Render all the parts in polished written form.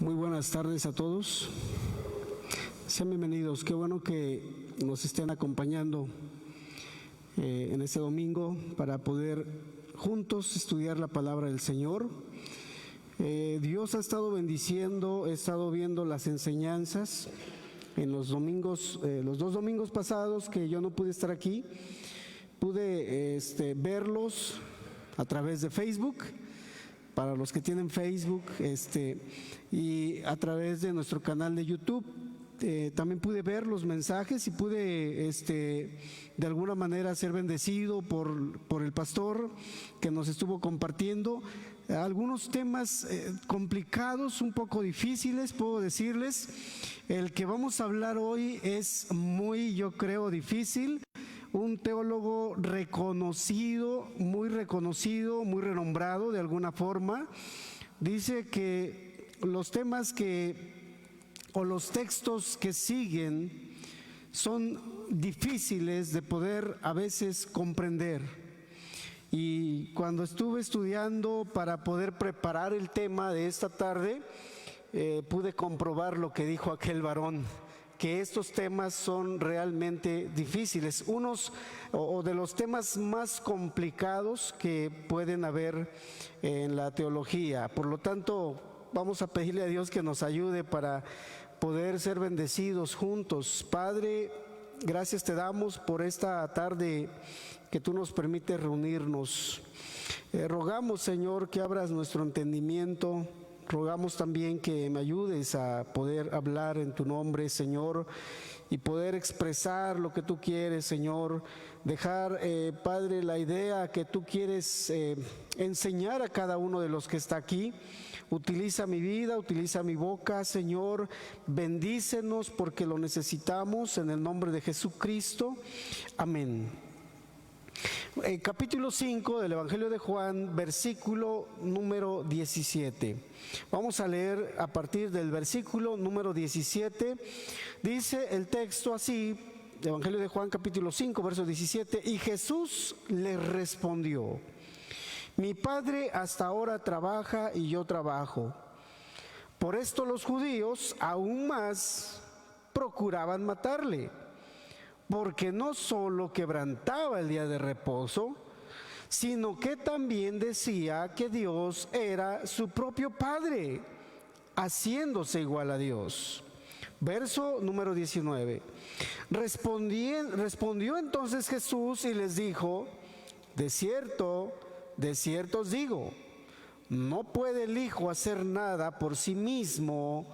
Muy buenas tardes a todos. Sean bienvenidos. Qué bueno que nos estén acompañando en este domingo para poder juntos estudiar la palabra del Señor. Dios ha estado bendiciendo, he estado viendo las enseñanzas en los domingos, los dos domingos pasados que yo no pude estar aquí, pude verlos a través de Facebook. Para los que tienen Facebook, y a través de nuestro canal de YouTube, también pude ver los mensajes y pude, de alguna manera ser bendecido por el pastor que nos estuvo compartiendo algunos temas complicados, un poco difíciles, puedo decirles. El que vamos a hablar hoy es muy, yo creo, difícil. Un teólogo reconocido, muy renombrado de alguna forma, dice que los temas o los textos que siguen son difíciles de poder a veces comprender. Y cuando estuve estudiando para poder preparar el tema de esta tarde, pude comprobar lo que dijo aquel varón, que estos temas son realmente difíciles, unos de los temas más complicados que pueden haber en la teología. Por lo tanto, vamos a pedirle a Dios que nos ayude para poder ser bendecidos juntos. Padre, gracias te damos por esta tarde que tú nos permites reunirnos. Rogamos, Señor, que abras nuestro entendimiento. Rogamos también que me ayudes a poder hablar en tu nombre, Señor, y poder expresar lo que tú quieres, Señor. Dejar, Padre, la idea que tú quieres enseñar a cada uno de los que está aquí. Utiliza mi vida, utiliza mi boca, Señor. Bendícenos porque lo necesitamos en el nombre de Jesucristo. Amén. Capítulo 5 del Evangelio de Juan, versículo número 17. Vamos a leer a partir del versículo número 17. Dice el texto así, Evangelio de Juan capítulo 5, verso 17. Y Jesús le respondió: mi Padre hasta ahora trabaja y yo trabajo. Por esto los judíos aún más procuraban matarle, porque no solo quebrantaba el día de reposo, sino que también decía que Dios era su propio Padre, haciéndose igual a Dios. Verso número 19. Respondió entonces Jesús y les dijo: de cierto os digo, no puede el Hijo hacer nada por sí mismo,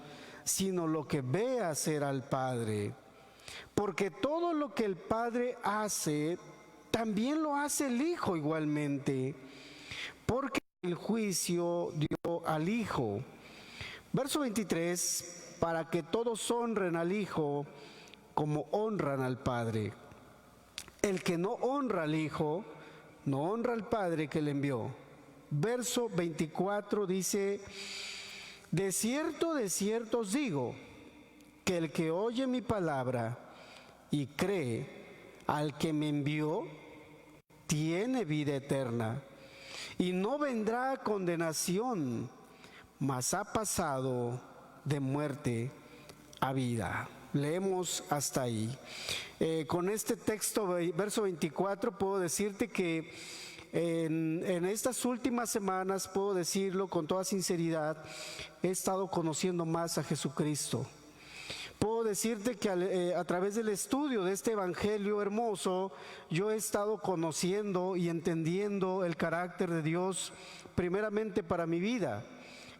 sino lo que ve hacer al Padre. Porque todo lo que el Padre hace, también lo hace el Hijo igualmente, porque el juicio dio al Hijo. Verso 23, para que todos honren al Hijo como honran al Padre. El que no honra al Hijo, no honra al Padre que le envió. Verso 24 dice: de cierto os digo, que el que oye mi palabra y cree al que me envió, tiene vida eterna, y no vendrá a condenación, mas ha pasado de muerte a vida. Leemos hasta ahí. Con este texto, verso 24, puedo decirte que en estas últimas semanas, puedo decirlo con toda sinceridad, he estado conociendo más a Jesucristo. Puedo decirte que a través del estudio de este evangelio hermoso, yo he estado conociendo y entendiendo el carácter de Dios primeramente para mi vida.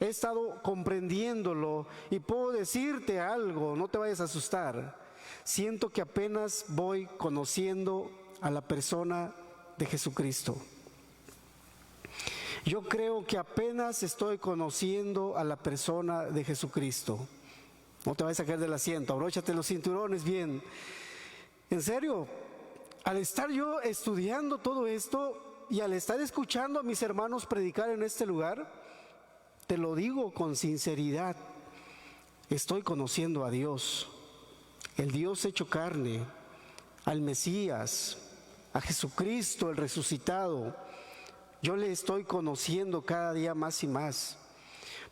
He estado comprendiéndolo y puedo decirte algo, no te vayas a asustar. Siento que apenas voy conociendo a la persona de Jesucristo. Yo creo que apenas estoy conociendo a la persona de Jesucristo. No te vayas a caer del asiento, abróchate los cinturones bien. En serio, al estar yo estudiando todo esto y al estar escuchando a mis hermanos predicar en este lugar, te lo digo con sinceridad, estoy conociendo a Dios, el Dios hecho carne, al Mesías, a Jesucristo el resucitado. Yo le estoy conociendo cada día más y más.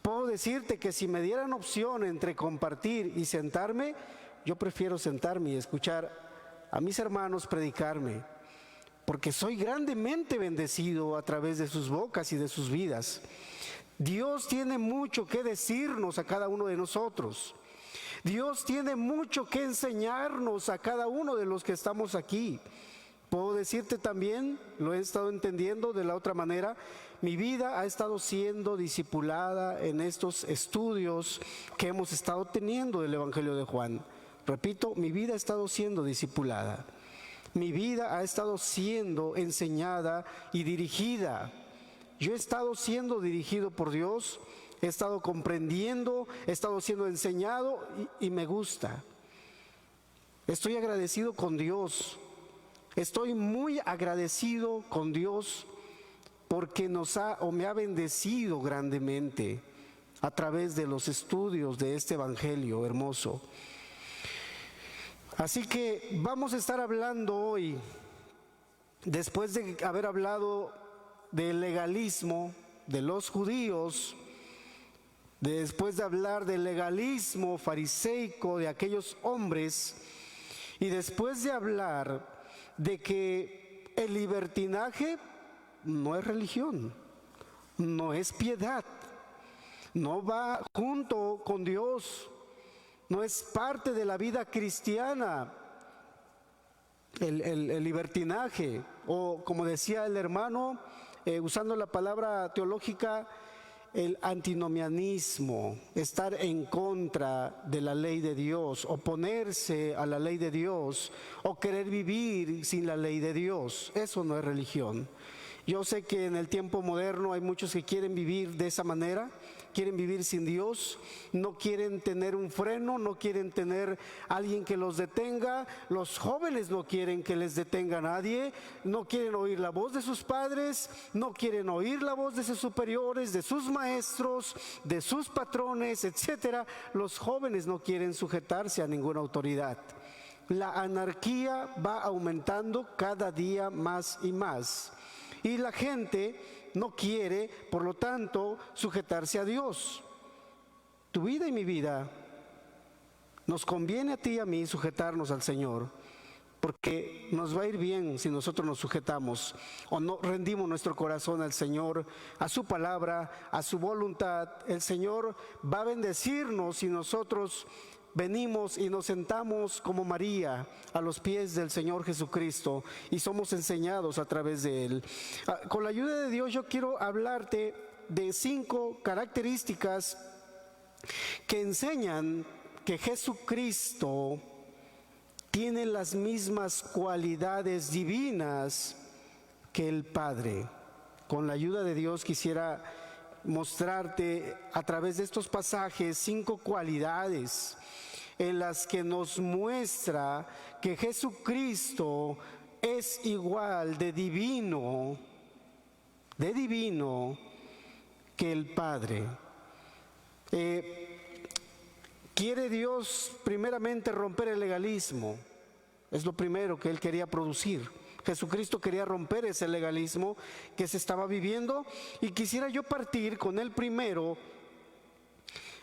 Puedo decirte que si me dieran opción entre compartir y sentarme, yo prefiero sentarme y escuchar a mis hermanos predicarme, porque soy grandemente bendecido a través de sus bocas y de sus vidas. Dios tiene mucho que decirnos a cada uno de nosotros. Dios tiene mucho que enseñarnos a cada uno de los que estamos aquí. Puedo decirte también, lo he estado entendiendo de la otra manera, mi vida ha estado siendo discipulada en estos estudios que hemos estado teniendo del Evangelio de Juan. Repito, mi vida ha estado siendo discipulada. Mi vida ha estado siendo enseñada y dirigida. Yo he estado siendo dirigido por Dios, he estado comprendiendo, he estado siendo enseñado y me gusta. Estoy agradecido con Dios. Estoy muy agradecido con Dios porque me ha bendecido grandemente a través de los estudios de este Evangelio hermoso. Así que vamos a estar hablando hoy, después de haber hablado del legalismo de los judíos, después de hablar del legalismo fariseico de aquellos hombres, y después de hablar de que el libertinaje no es religión, no es piedad, no va junto con Dios, no es parte de la vida cristiana, el libertinaje, o como decía el hermano, usando la palabra teológica, el antinomianismo, estar en contra de la ley de Dios, oponerse a la ley de Dios o querer vivir sin la ley de Dios. Eso no es religión. Yo sé que en el tiempo moderno hay muchos que quieren vivir de esa manera, quieren vivir sin Dios, no quieren tener un freno, no quieren tener alguien que los detenga. Los jóvenes no quieren que les detenga nadie, no quieren oír la voz de sus padres, no quieren oír la voz de sus superiores, de sus maestros, de sus patrones, etcétera. Los jóvenes no quieren sujetarse a ninguna autoridad. La anarquía va aumentando cada día más y más. Y la gente no quiere, por lo tanto, sujetarse a Dios. Tu vida y mi vida, nos conviene a ti y a mí sujetarnos al Señor, porque nos va a ir bien si nosotros nos sujetamos o no rendimos nuestro corazón al Señor, a su palabra, a su voluntad. El Señor va a bendecirnos si nosotros venimos y nos sentamos como María a los pies del Señor Jesucristo y somos enseñados a través de Él. Con la ayuda de Dios yo quiero hablarte de 5 características que enseñan que Jesucristo tiene las mismas cualidades divinas que el Padre. Con la ayuda de Dios quisiera mostrarte a través de estos pasajes 5 cualidades en las que nos muestra que Jesucristo es igual de divino que el Padre. Quiere Dios primeramente romper el legalismo, es lo primero que Él quería producir. Jesucristo quería romper ese legalismo que se estaba viviendo, y quisiera yo partir con el primero,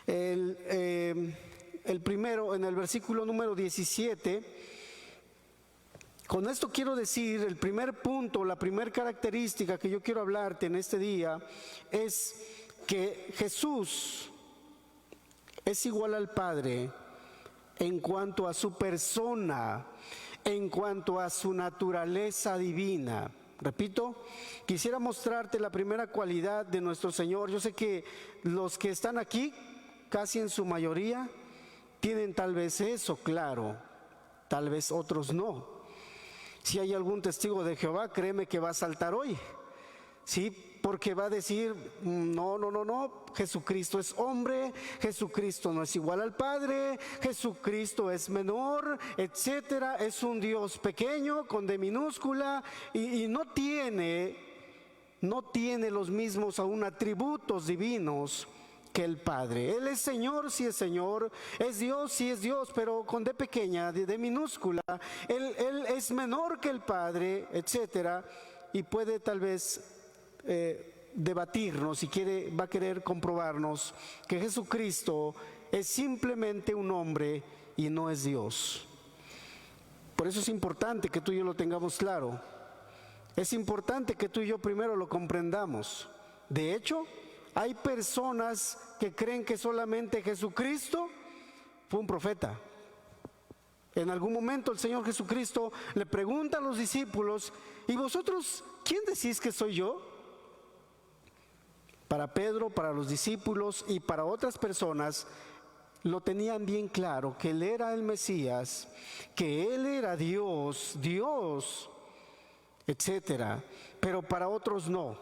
el primero en el versículo número 17. Con esto quiero decir, el primer punto, la primera característica que yo quiero hablarte en este día es que Jesús es igual al Padre en cuanto a su persona, en cuanto a su naturaleza divina. Repito, quisiera mostrarte la primera cualidad de nuestro Señor. Yo sé que los que están aquí, casi en su mayoría, tienen tal vez eso claro, tal vez otros no. Si hay algún testigo de Jehová, créeme que va a saltar hoy, ¿sí? Porque va a decir, no, Jesucristo es hombre, Jesucristo no es igual al Padre, Jesucristo es menor, etcétera, es un Dios pequeño con D minúscula y no tiene los mismos aún atributos divinos que el Padre. Él es Señor, sí es Señor, es Dios, sí es Dios, pero con D pequeña, D minúscula. Él es menor que el Padre, etcétera, y puede tal vez debatirnos y va a querer comprobarnos que Jesucristo es simplemente un hombre y no es Dios. Por eso es importante que tú y yo lo tengamos claro. Es importante que tú y yo primero lo comprendamos. De hecho, hay personas que creen que solamente Jesucristo fue un profeta. En algún momento el Señor Jesucristo le pregunta a los discípulos: ¿y vosotros quién decís que soy yo? Para Pedro, para los discípulos y para otras personas lo tenían bien claro, que Él era el Mesías, que Él era Dios, etcétera. Pero para otros no.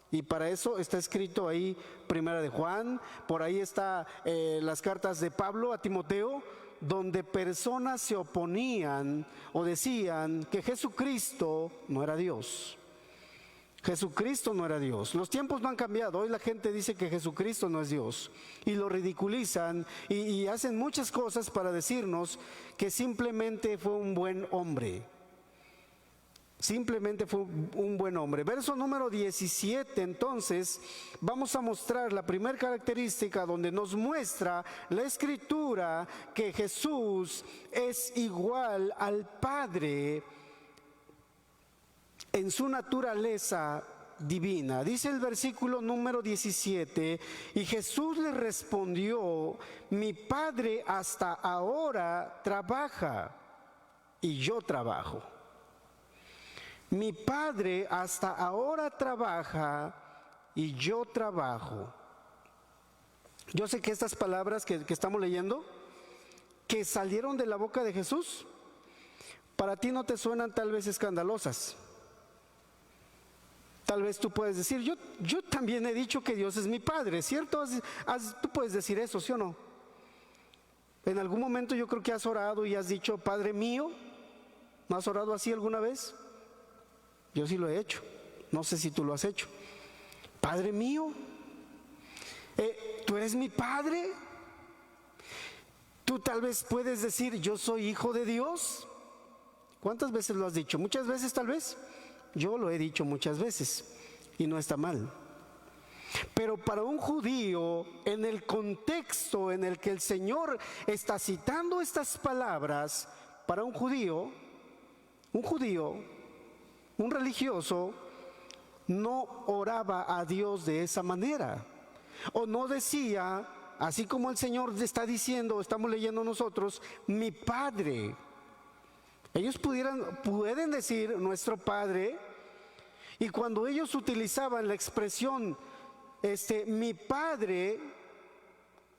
Y para eso está escrito ahí Primera de Juan, por ahí está las cartas de Pablo a Timoteo, donde personas se oponían o decían que Jesucristo no era Dios. Jesucristo no era Dios. Los tiempos no han cambiado. Hoy la gente dice que Jesucristo no es Dios y lo ridiculizan y hacen muchas cosas para decirnos que simplemente fue un buen hombre. Simplemente fue un buen hombre. Verso número 17, entonces, vamos a mostrar la primera característica donde nos muestra la Escritura que Jesús es igual al Padre en su naturaleza divina. Dice el versículo número 17, y Jesús le respondió: mi Padre hasta ahora trabaja y yo trabajo. Mi Padre hasta ahora trabaja y yo trabajo. Yo sé que estas palabras que estamos leyendo, que salieron de la boca de Jesús, para ti no te suenan tal vez escandalosas. Tal vez tú puedes decir: yo también he dicho que Dios es mi Padre, ¿cierto? Tú puedes decir eso, ¿sí o no? En algún momento yo creo que has orado y has dicho: Padre mío. ¿No has orado así alguna vez? Yo sí lo he hecho. No sé si tú lo has hecho. Padre mío, tú eres mi Padre. Tú tal vez puedes decir: yo soy hijo de Dios. ¿Cuántas veces lo has dicho? Muchas veces tal vez. Yo lo he dicho muchas veces y no está mal. Pero para un judío, en el contexto en el que el Señor está citando estas palabras, para un judío, un religioso, no oraba a Dios de esa manera. O no decía, así como el Señor está diciendo, estamos leyendo nosotros, mi Padre. Ellos pueden decir nuestro Padre, y cuando ellos utilizaban la expresión mi Padre,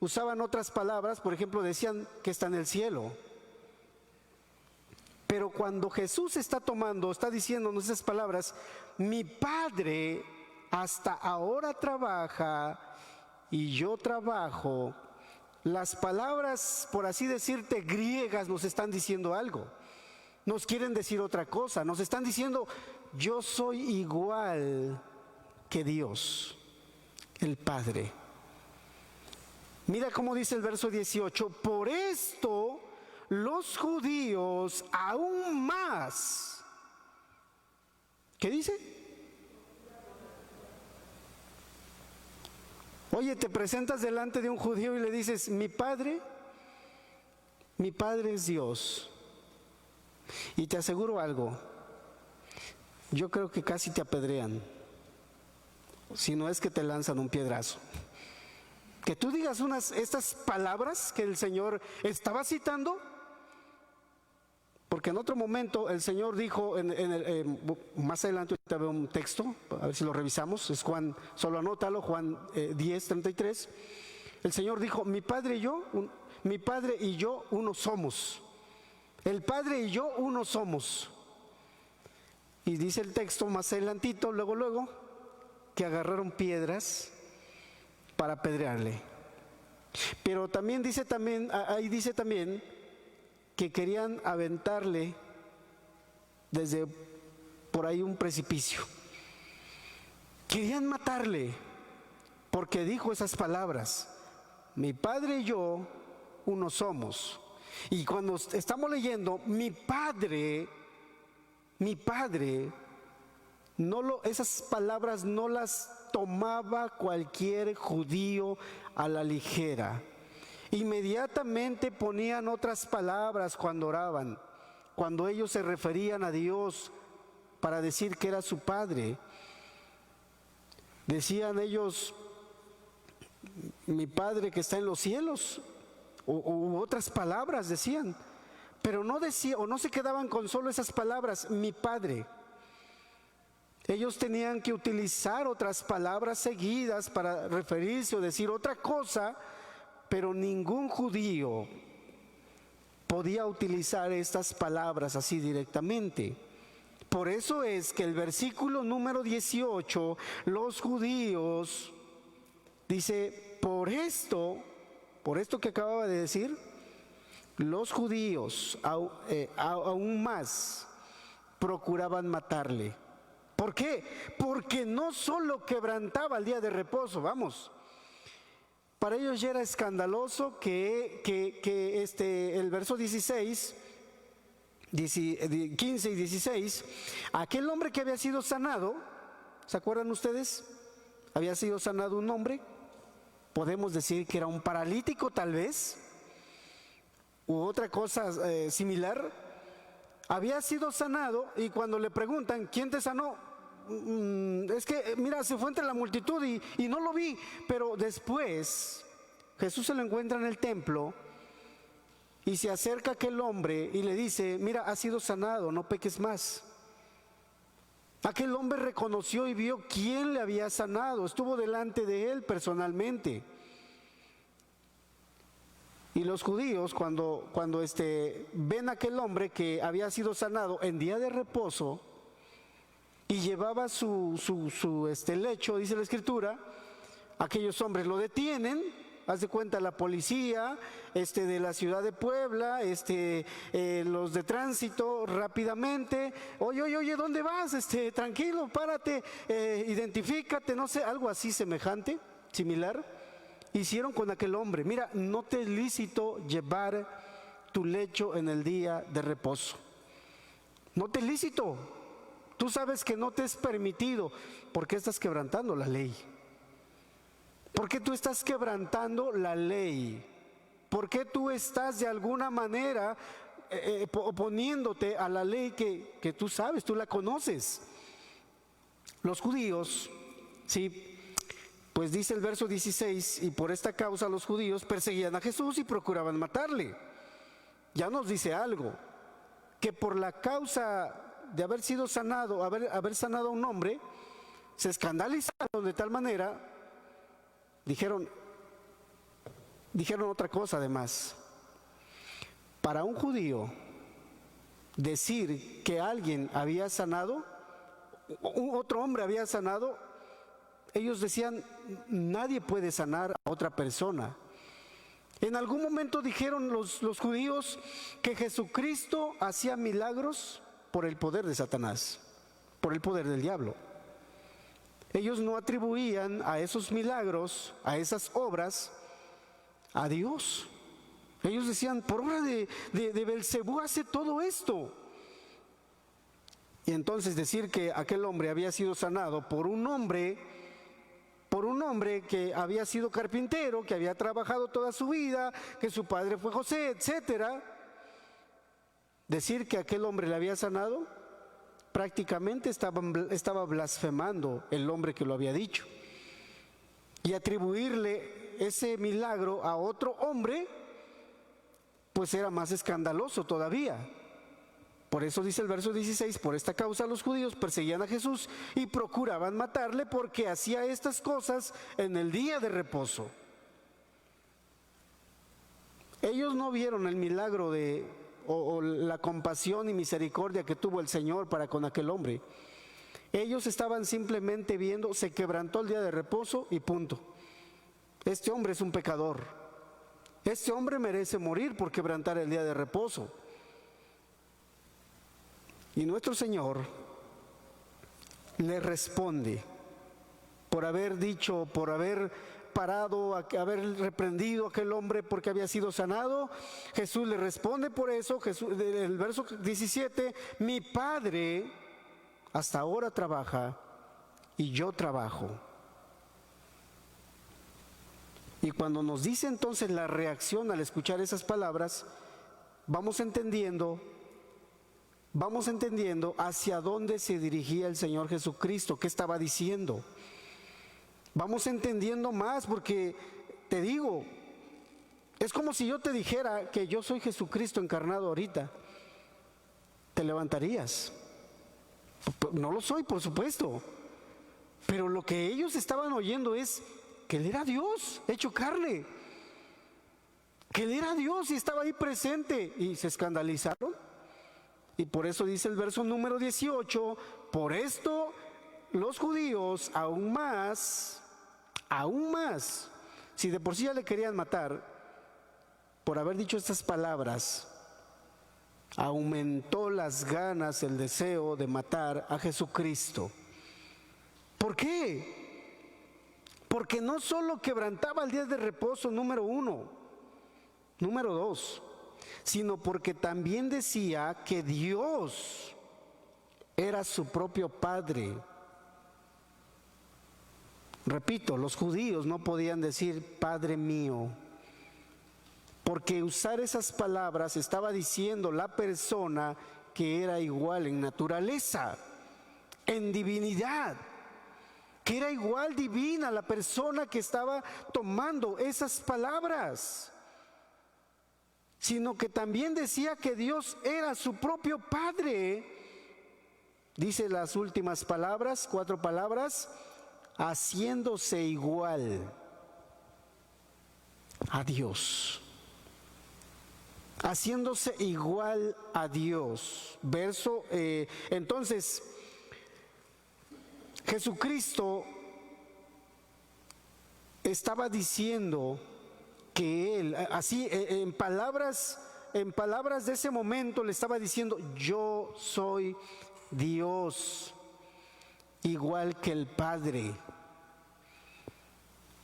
usaban otras palabras. Por ejemplo, decían que está en el cielo. Pero cuando Jesús está diciéndonos esas palabras, mi Padre hasta ahora trabaja y yo trabajo, las palabras, por así decirte, griegas nos están diciendo algo. Nos quieren decir otra cosa. Nos están diciendo: yo soy igual que Dios, el Padre. Mira cómo dice el verso 18: por esto los judíos aún más. ¿Qué dice? Oye, te presentas delante de un judío y le dices: mi Padre es Dios. Y te aseguro algo, yo creo que casi te apedrean, si no es que te lanzan un piedrazo. Que tú digas estas palabras que el Señor estaba citando, porque en otro momento el Señor dijo, más adelante te veo un texto, a ver si lo revisamos, es Juan, solo anótalo, Juan 10:33. El Señor dijo: mi Padre y yo uno somos. El Padre y yo uno somos. Y dice el texto más adelantito, luego, que agarraron piedras para apedrearle. Pero ahí dice también que querían aventarle desde por ahí un precipicio. Querían matarle porque dijo esas palabras: mi Padre y yo uno somos. Y cuando estamos leyendo mi Padre, Esas palabras no las tomaba cualquier judío a la ligera. Inmediatamente ponían otras palabras cuando oraban, cuando ellos se referían a Dios para decir que era su Padre. Decían ellos, mi Padre que está en los cielos, u otras palabras decían, pero no decían, o no se quedaban con solo esas palabras, mi Padre. Ellos tenían que utilizar otras palabras seguidas para referirse o decir otra cosa, pero ningún judío podía utilizar estas palabras así directamente. Por eso es que el versículo número 18, los judíos, dice, por esto que acababa de decir, los judíos aún más procuraban matarle. ¿Por qué? Porque no solo quebrantaba el día de reposo, vamos. Para ellos ya era escandaloso que el verso 15 y 16, aquel hombre que había sido sanado, ¿se acuerdan ustedes? Había sido sanado un hombre, podemos decir que era un paralítico tal vez, u otra cosa similar. Había sido sanado y cuando le preguntan, ¿quién te sanó? Es que, mira, se fue entre la multitud y no lo vi. Pero después, Jesús se lo encuentra en el templo y se acerca a aquel hombre y le dice, mira, has sido sanado, no peques más. Aquel hombre reconoció y vio quién le había sanado, estuvo delante de él personalmente. Y los judíos cuando ven a aquel hombre que había sido sanado en día de reposo y llevaba su lecho, dice la Escritura, aquellos hombres lo detienen, haz de cuenta la policía de la ciudad de Puebla, los de tránsito rápidamente, oye, ¿dónde vas? Tranquilo, párate, identifícate, no sé, algo así semejante, similar. Hicieron con aquel hombre, mira, no te es lícito llevar tu lecho en el día de reposo. No te es lícito. Tú sabes que no te es permitido. ¿Por qué estás quebrantando la ley? ¿Por qué tú estás quebrantando la ley? ¿Por qué tú estás de alguna manera oponiéndote a la ley que tú sabes, tú la conoces? Los judíos, sí. Pues dice el verso 16, y por esta causa los judíos perseguían a Jesús y procuraban matarle. Ya nos dice algo, que por la causa de haber sido sanado, haber sanado a un hombre, se escandalizaron de tal manera, dijeron otra cosa además. Para un judío, decir que alguien había sanado, otro hombre había sanado, ellos decían, nadie puede sanar a otra persona. En algún momento dijeron los judíos que Jesucristo hacía milagros por el poder de Satanás, por el poder del diablo. Ellos no atribuían a esos milagros, a esas obras, a Dios. Ellos decían, por obra de Belcebú hace todo esto. Y entonces decir que aquel hombre había sido sanado por un hombre que había sido carpintero, que había trabajado toda su vida, que su padre fue José, etcétera, decir que aquel hombre le había sanado, prácticamente estaba blasfemando el hombre que lo había dicho. Y atribuirle ese milagro a otro hombre, pues era más escandaloso todavía. Por eso dice el verso 16, por esta causa los judíos perseguían a Jesús y procuraban matarle porque hacía estas cosas en el día de reposo. Ellos no vieron el milagro o la compasión y misericordia que tuvo el Señor para con aquel hombre. Ellos estaban simplemente viendo, se quebrantó el día de reposo y punto. Este hombre es un pecador. Este hombre merece morir por quebrantar el día de reposo. Y nuestro Señor le responde por haber dicho, por haber parado, haber reprendido a aquel hombre porque había sido sanado. Jesús le responde por eso, el verso 17, mi Padre hasta ahora trabaja y yo trabajo. Y cuando nos dice entonces la reacción al escuchar esas palabras, vamos entendiendo hacia dónde se dirigía el Señor Jesucristo, qué estaba diciendo. Vamos entendiendo más, porque te digo, es como si yo te dijera que yo soy Jesucristo encarnado ahorita. ¿Te levantarías? No lo soy, por supuesto. Pero lo que ellos estaban oyendo es que Él era Dios hecho carne. Que Él era Dios y estaba ahí presente. Y se escandalizaron. Y por eso dice el verso número 18, por esto los judíos aún más, si de por sí ya le querían matar, por haber dicho estas palabras, aumentó las ganas, el deseo de matar a Jesucristo. ¿Por qué? Porque no solo quebrantaba el día de reposo, número 1, número 2, sino porque también decía que Dios era su propio Padre. Repito, los judíos no podían decir Padre mío, porque usar esas palabras estaba diciendo la persona que era igual en naturaleza, en divinidad, que era igual divina la persona que estaba tomando esas palabras, sino que también decía que Dios era su propio Padre. Dice las últimas palabras, 4 palabras, haciéndose igual a Dios. Haciéndose igual a Dios. Entonces, Jesucristo estaba diciendo que Él, así en palabras de ese momento le estaba diciendo, yo soy Dios, igual que el Padre.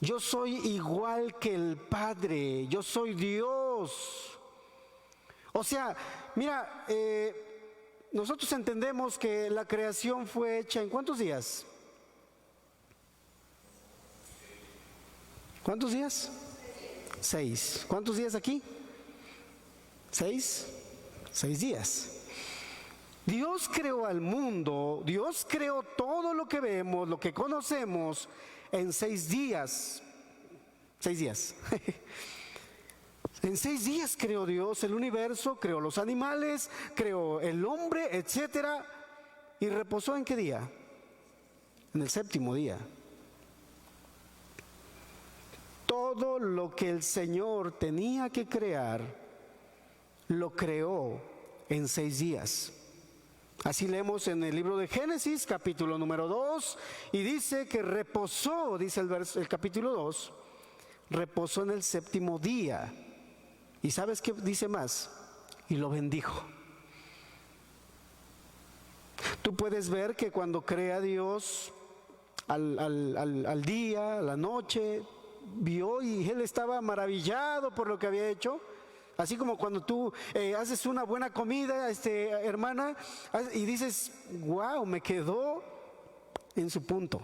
Yo soy igual que el Padre, yo soy Dios. O sea, mira, nosotros entendemos que la creación fue hecha ¿en cuántos días? ¿Cuántos días? 6. ¿Cuántos días aquí? 6. 6 días. Dios creó al mundo, Dios creó todo lo que vemos, lo que conocemos en 6 días. 6 días. En 6 días creó Dios el universo, creó los animales, creó el hombre, etcétera. ¿Y reposó en qué día? En el 7º día. Todo lo que el Señor tenía que crear, lo creó en 6 días. Así leemos en el libro de Génesis, capítulo número 2, y dice que reposó, dice el capítulo 2, reposó en el 7º día. ¿Y sabes qué dice más? Y lo bendijo. Tú puedes ver que cuando crea Dios al día, a la noche, vio y Él estaba maravillado por lo que había hecho. Así como cuando tú haces una buena comida, hermana, y dices, wow, me quedó en su punto.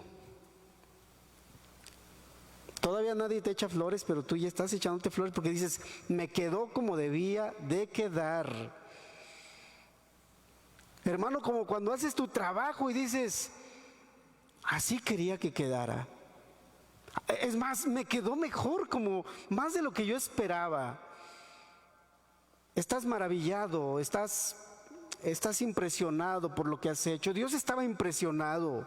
Todavía nadie te echa flores, pero tú ya estás echándote flores porque dices, me quedó como debía de quedar. Hermano, como cuando haces tu trabajo y dices, así quería que quedara. Es más, me quedó mejor, como más de lo que yo esperaba. Estás maravillado, estás impresionado por lo que has hecho. Dios estaba impresionado.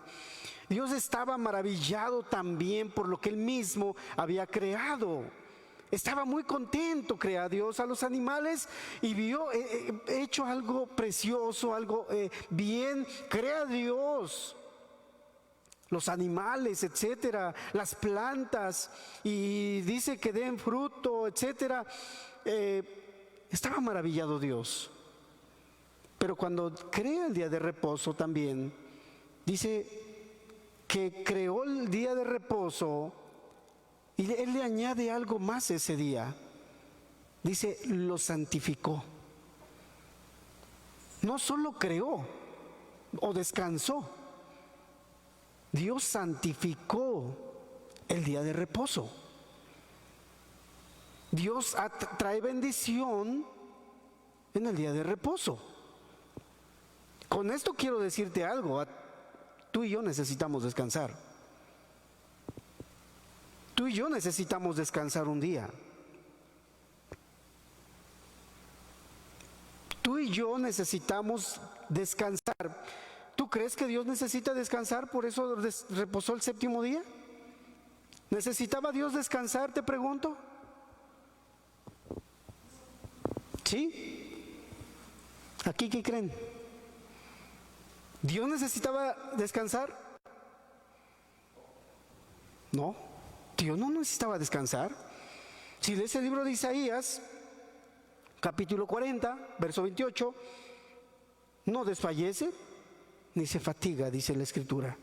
Dios estaba maravillado también por lo que Él mismo había creado. Estaba muy contento, crea Dios a los animales y vio hecho algo precioso, algo bien, crea Dios. Los animales, etcétera, las plantas, y dice que den fruto, etcétera. Estaba maravillado Dios. Pero cuando crea el día de reposo también, dice que creó el día de reposo y Él le añade algo más ese día. Dice, lo santificó. No solo creó, o descansó. Dios santificó el día de reposo. Dios trae bendición en el día de reposo. Con esto quiero decirte algo. Tú y yo necesitamos descansar. Tú y yo necesitamos descansar un día. Tú y yo necesitamos descansar. ¿Tú crees que Dios necesita descansar? ¿Por eso reposó el séptimo día? ¿Necesitaba Dios descansar, te pregunto? ¿Sí? ¿Aquí qué creen? ¿Dios necesitaba descansar? No, Dios no necesitaba descansar. Si lees el libro de Isaías, capítulo 40, verso 28, no desfallece ni se fatiga, dice la Escritura.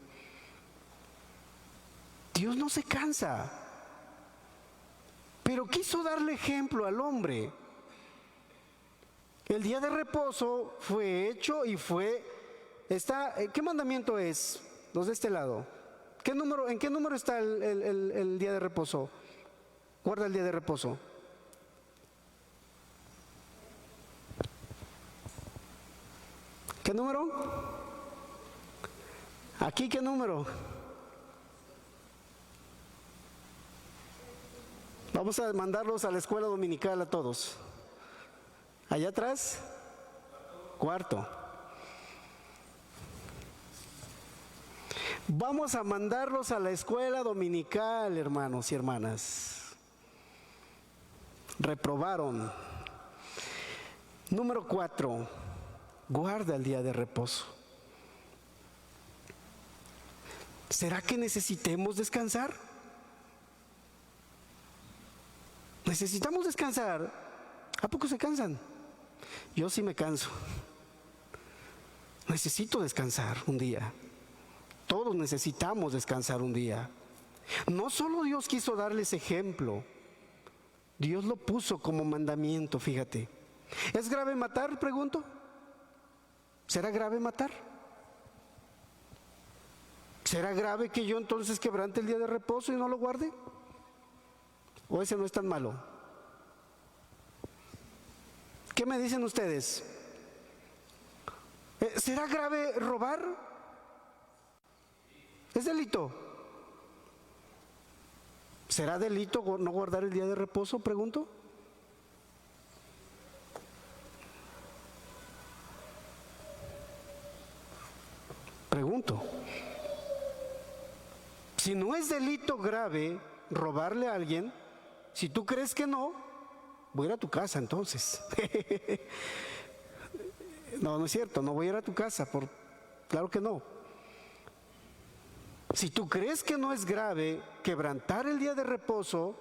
Dios no se cansa, pero quiso darle ejemplo al hombre. El día de reposo fue hecho y ¿qué mandamiento es? Los de este lado. ¿En qué número está el día de reposo? Guarda el día de reposo. ¿Qué número? ¿Aquí qué número? Vamos a mandarlos a la escuela dominical a todos. Allá atrás, cuarto. Vamos a mandarlos a la escuela dominical, hermanos y hermanas. Reprobaron. Número 4, guarda el día de reposo. ¿Será que necesitemos descansar? ¿Necesitamos descansar? ¿A poco se cansan? Yo sí me canso. Necesito descansar un día. Todos necesitamos descansar un día. No solo Dios quiso darles ejemplo, Dios lo puso como mandamiento, fíjate. ¿Es grave matar? Pregunto. ¿Será grave matar? ¿Será grave que yo entonces quebrante el día de reposo y no lo guarde? ¿O ese no es tan malo? ¿Qué me dicen ustedes? ¿Será grave robar? ¿Es delito? ¿Será delito no guardar el día de reposo? Pregunto. Pregunto. Si no es delito grave robarle a alguien, si tú crees que no, voy a ir a tu casa entonces. No, no es cierto, no voy a ir a tu casa, claro que no. Si tú crees que no es grave quebrantar el día de reposo,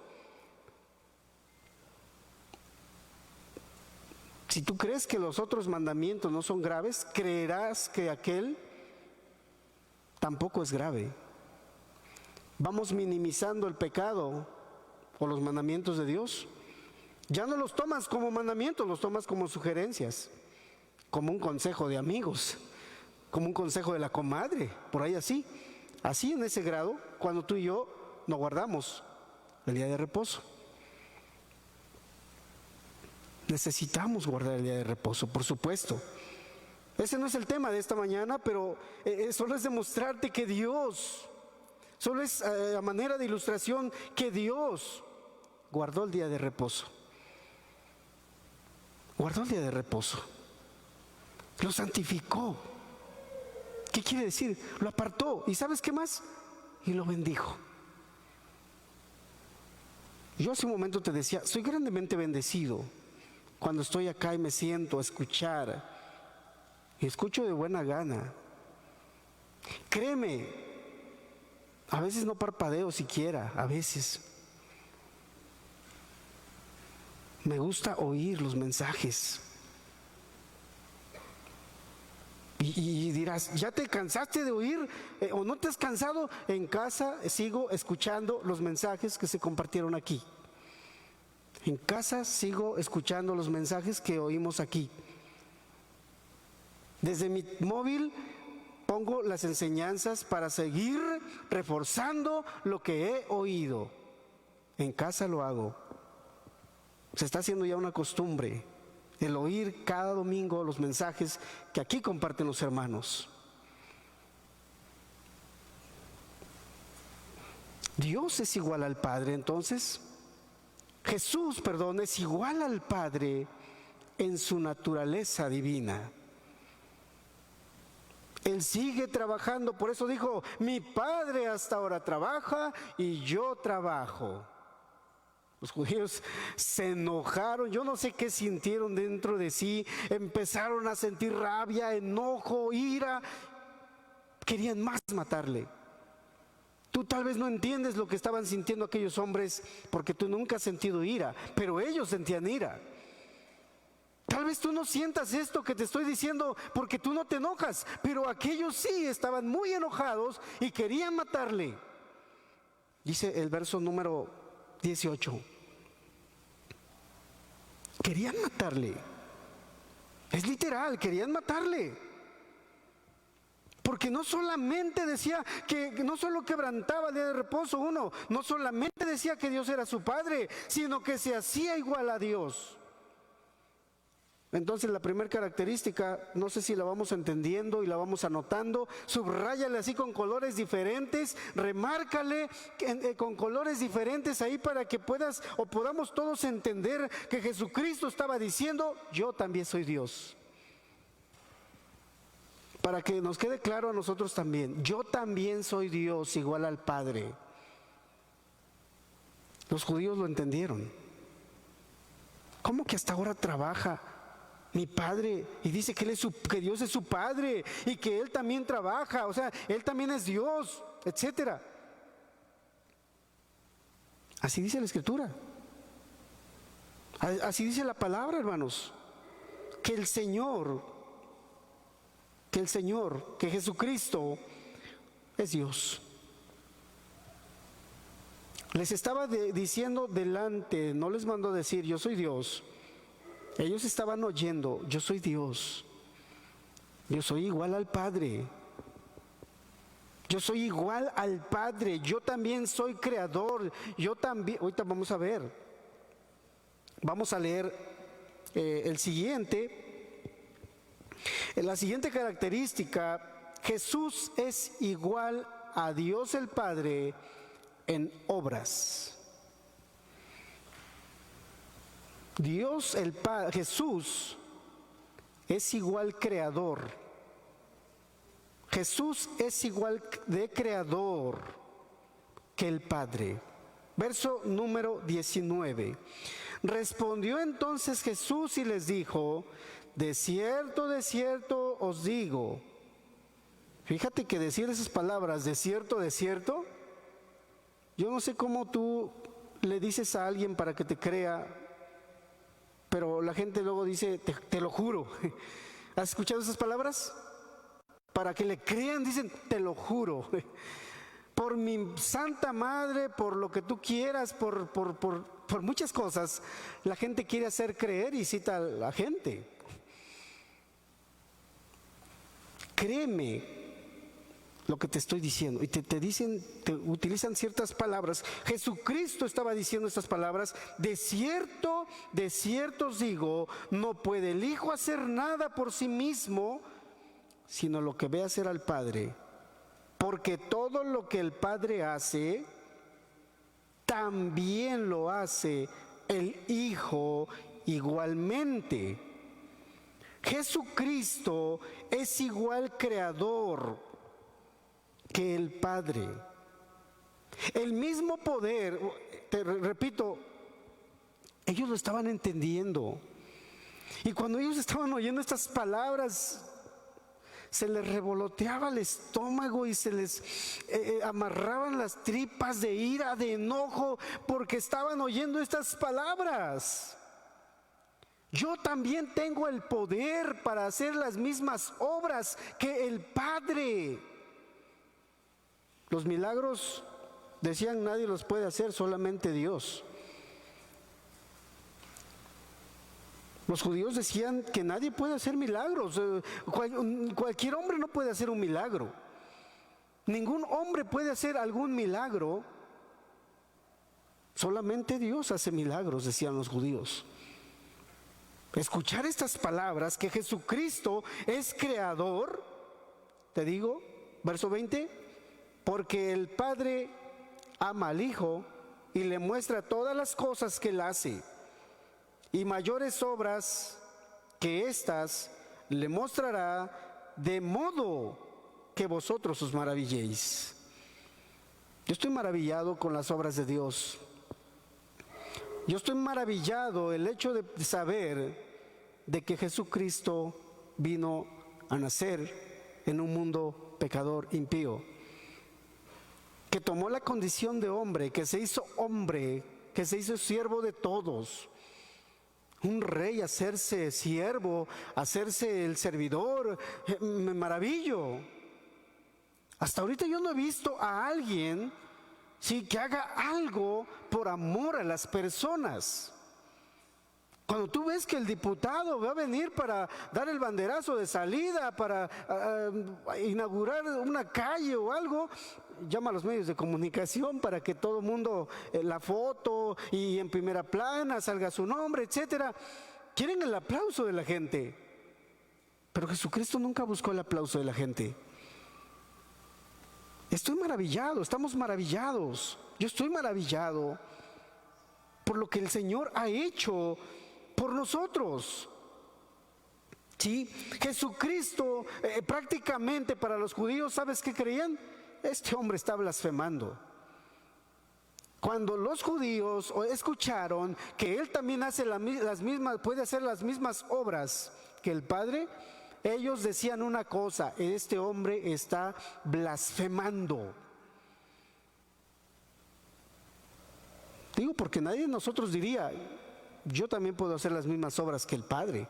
si tú crees que los otros mandamientos no son graves, creerás que aquel tampoco es grave. Vamos minimizando el pecado o los mandamientos de Dios. Ya no los tomas como mandamientos, los tomas como sugerencias, como un consejo de amigos, como un consejo de la comadre, por ahí así. Así en ese grado, cuando tú y yo no guardamos el día de reposo. Necesitamos guardar el día de reposo, por supuesto. Ese no es el tema de esta mañana, pero solo es demostrarte que Dios, solo es a manera de ilustración que Dios guardó el día de reposo. Guardó el día de reposo. Lo santificó. ¿Qué quiere decir? Lo apartó. ¿Y sabes qué más? Y lo bendijo. Yo hace un momento te decía, soy grandemente bendecido cuando estoy acá y me siento a escuchar. Y escucho de buena gana. Créeme, a veces no parpadeo siquiera, a veces. Me gusta oír los mensajes. Y dirás, ¿ya te cansaste de oír o no te has cansado? En casa sigo escuchando los mensajes que se compartieron aquí. En casa sigo escuchando los mensajes que oímos aquí. Desde mi móvil pongo las enseñanzas para seguir reforzando lo que he oído. En casa lo hago. Se está haciendo ya una costumbre el oír cada domingo los mensajes que aquí comparten los hermanos. Dios es igual al Padre, entonces. Jesús, perdón, es igual al Padre en su naturaleza divina. Él sigue trabajando, por eso dijo, mi Padre hasta ahora trabaja y yo trabajo. Los judíos se enojaron, yo no sé qué sintieron dentro de sí, empezaron a sentir rabia, enojo, ira, querían más matarle. Tú tal vez no entiendes lo que estaban sintiendo aquellos hombres porque tú nunca has sentido ira, pero ellos sentían ira. Tal vez tú no sientas esto que te estoy diciendo porque tú no te enojas, pero aquellos sí estaban muy enojados y querían matarle. Dice el verso número 18. Querían matarle. Es literal, querían matarle. Porque no solamente decía que no solo quebrantaba el día de reposo uno, no solamente decía que Dios era su Padre, sino que se hacía igual a Dios. Entonces la primera característica, no sé si la vamos entendiendo y la vamos anotando, subráyale así con colores diferentes, remárcale con colores diferentes ahí para que puedas o podamos todos entender que Jesucristo estaba diciendo, yo también soy Dios. Para que nos quede claro a nosotros también, yo también soy Dios igual al Padre. Los judíos lo entendieron. ¿Cómo que hasta ahora trabaja mi Padre? Y dice que que Dios es su Padre y que Él también trabaja, o sea, Él también es Dios, etcétera. Así dice la Escritura. Así dice la palabra, hermanos. Que Jesucristo es Dios. Les estaba diciendo delante, no les mandó decir yo soy Dios. Ellos estaban oyendo, yo soy Dios. Yo soy igual al Padre. Yo soy igual al Padre. Yo también soy creador. Yo también, ahorita vamos a ver. Vamos a leer el siguiente. En la siguiente característica, Jesús es igual a Dios el Padre en obras. Jesús es igual creador. Jesús es igual de creador que el Padre. Verso número 19. Respondió entonces Jesús y les dijo, de cierto os digo. Fíjate que decir esas palabras, de cierto, yo no sé cómo tú le dices a alguien para que te crea, pero la gente luego dice, te lo juro. ¿Has escuchado esas palabras? Para que le crean, dicen, te lo juro. Por mi santa madre, por lo que tú quieras, por muchas cosas, la gente quiere hacer creer y cita a la gente. Créeme lo que te estoy diciendo. Y te dicen, te utilizan ciertas palabras. Jesucristo estaba diciendo estas palabras. De cierto os digo, no puede el Hijo hacer nada por sí mismo, sino lo que ve hacer al Padre. Porque todo lo que el Padre hace, también lo hace el Hijo igualmente. Jesucristo es igual creador que el Padre. El mismo poder, te repito, ellos lo estaban entendiendo. Y cuando ellos estaban oyendo estas palabras, se les revoloteaba el estómago y se les amarraban las tripas de ira, de enojo, porque estaban oyendo estas palabras. Yo también tengo el poder para hacer las mismas obras que el Padre. Los milagros, decían, nadie los puede hacer, solamente Dios. Los judíos decían que nadie puede hacer milagros. Cualquier hombre no puede hacer un milagro. Ningún hombre puede hacer algún milagro. Solamente Dios hace milagros, decían los judíos. Escuchar estas palabras, que Jesucristo es creador, te digo, verso 20, porque el Padre ama al Hijo y le muestra todas las cosas que Él hace, y mayores obras que estas le mostrará, de modo que vosotros os maravilléis. Yo estoy maravillado con las obras de Dios. Yo estoy maravillado el hecho de saber de que Jesucristo vino a nacer en un mundo pecador, impío, que tomó la condición de hombre, que se hizo hombre, que se hizo siervo de todos. Un rey hacerse siervo, hacerse el servidor, me maravillo. Hasta ahorita yo no he visto a alguien que haga algo por amor a las personas. Cuando tú ves que el diputado va a venir para dar el banderazo de salida, para inaugurar una calle o algo, llama a los medios de comunicación para que todo el mundo, la foto y en primera plana salga su nombre, etcétera. Quieren el aplauso de la gente, pero Jesucristo nunca buscó el aplauso de la gente. Estoy maravillado, estamos maravillados. Yo estoy maravillado por lo que el Señor ha hecho por nosotros. Sí, Jesucristo prácticamente para los judíos, ¿sabes qué creían? Este hombre está blasfemando. Cuando los judíos escucharon que Él también hace las mismas, puede hacer las mismas obras que el Padre, ellos decían una cosa: este hombre está blasfemando. Digo, porque nadie de nosotros diría: yo también puedo hacer las mismas obras que el Padre.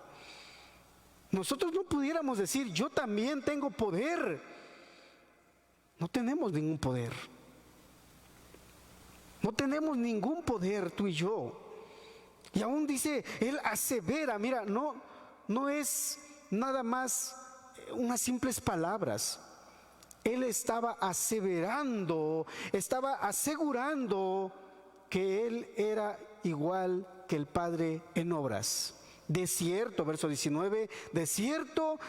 Nosotros no pudiéramos decir: yo también tengo poder. No tenemos ningún poder. No tenemos ningún poder, tú y yo. Y aún dice, Él asevera, mira, no es nada más unas simples palabras. Él estaba aseverando, estaba asegurando que Él era igual que el Padre en obras. De cierto, verso 19, de cierto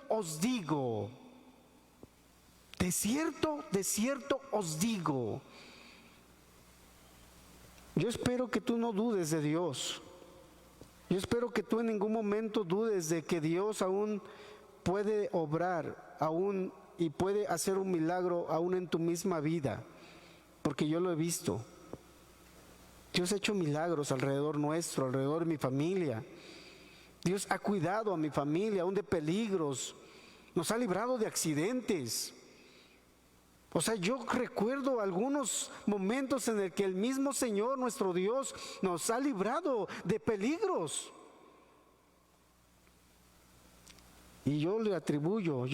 os digo. De cierto os digo. Yo espero que tú no dudes de Dios. Yo espero que tú en ningún momento dudes de que Dios aún puede obrar, aún y puede hacer un milagro aún en tu misma vida, porque yo lo he visto. Dios ha hecho milagros alrededor nuestro, alrededor de mi familia. Dios ha cuidado a mi familia aún de peligros, nos ha librado de accidentes. O sea, yo recuerdo algunos momentos en el que el mismo Señor, nuestro Dios, nos ha librado de peligros. Y yo le atribuyo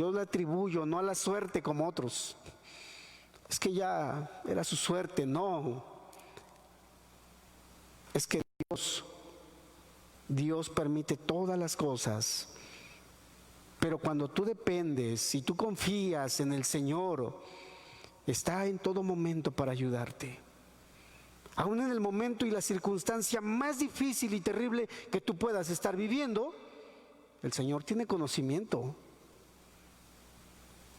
no a la suerte como otros. Es que ya era su suerte, no. Es que Dios permite todas las cosas. Pero cuando tú dependes y tú confías en el Señor, está en todo momento para ayudarte. Aún en el momento y la circunstancia más difícil y terrible que tú puedas estar viviendo, el Señor tiene conocimiento.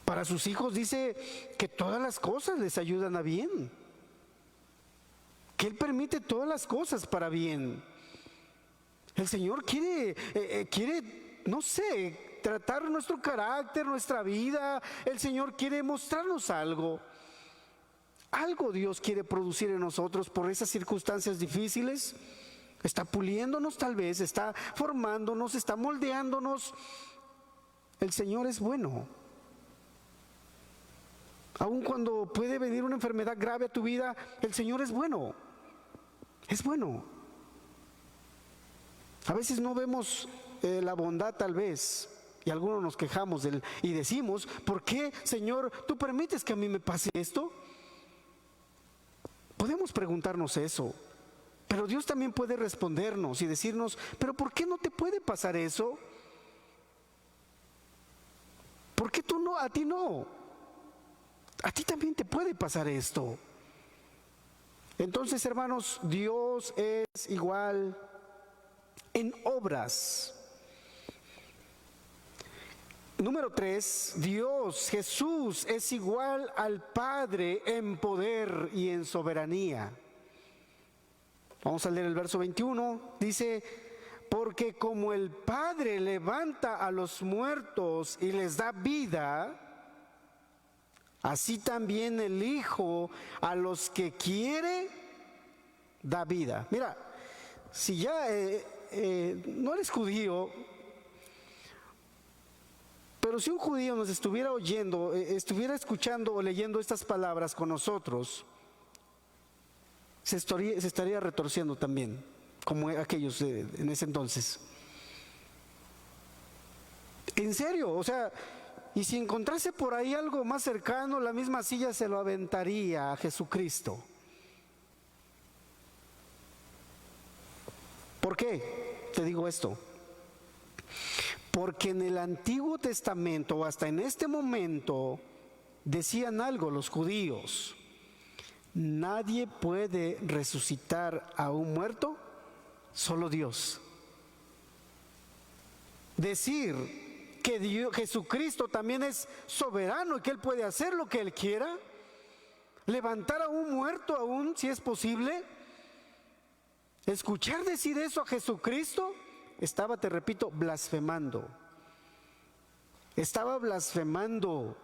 Para sus hijos dice que todas las cosas les ayudan a bien, que Él permite todas las cosas para bien. El Señor quiere, no sé, tratar nuestro carácter, nuestra vida. El Señor quiere mostrarnos algo. Algo Dios quiere producir en nosotros por esas circunstancias difíciles. Está puliéndonos tal vez, está formándonos, está moldeándonos. El Señor es bueno. Aun cuando puede venir una enfermedad grave a tu vida, el Señor es bueno. Es bueno. A veces no vemos la bondad tal vez, y algunos nos quejamos y decimos: ¿por qué, Señor, tú permites que a mí me pase esto? Podemos preguntarnos eso, Pero Dios también puede respondernos y decirnos, pero ¿por qué no te puede pasar eso? ¿Por qué tú no? A ti no. A ti también te puede pasar esto. Entonces, hermanos, Dios es igual en obras. Número 3, Dios, Jesús, es igual al Padre en poder y en soberanía. Vamos a leer el verso 21. Dice, porque como el Padre levanta a los muertos y les da vida, así también el Hijo a los que quiere da vida. Mira, si ya no eres judío, pero si un judío nos estuviera oyendo, estuviera escuchando o leyendo estas palabras con nosotros, se estaría retorciendo también, como aquellos en ese entonces. En serio, o sea, y si encontrase por ahí algo más cercano, la misma silla se lo aventaría a Jesucristo. ¿Por qué te digo esto? Porque en el Antiguo Testamento, o hasta en este momento, decían algo los judíos: nadie puede resucitar a un muerto, solo Dios. Decir que Jesucristo también es soberano y que Él puede hacer lo que Él quiera, levantar a un muerto aún si es posible. Escuchar decir eso a Jesucristo, estaba, te repito, blasfemando. Estaba blasfemando.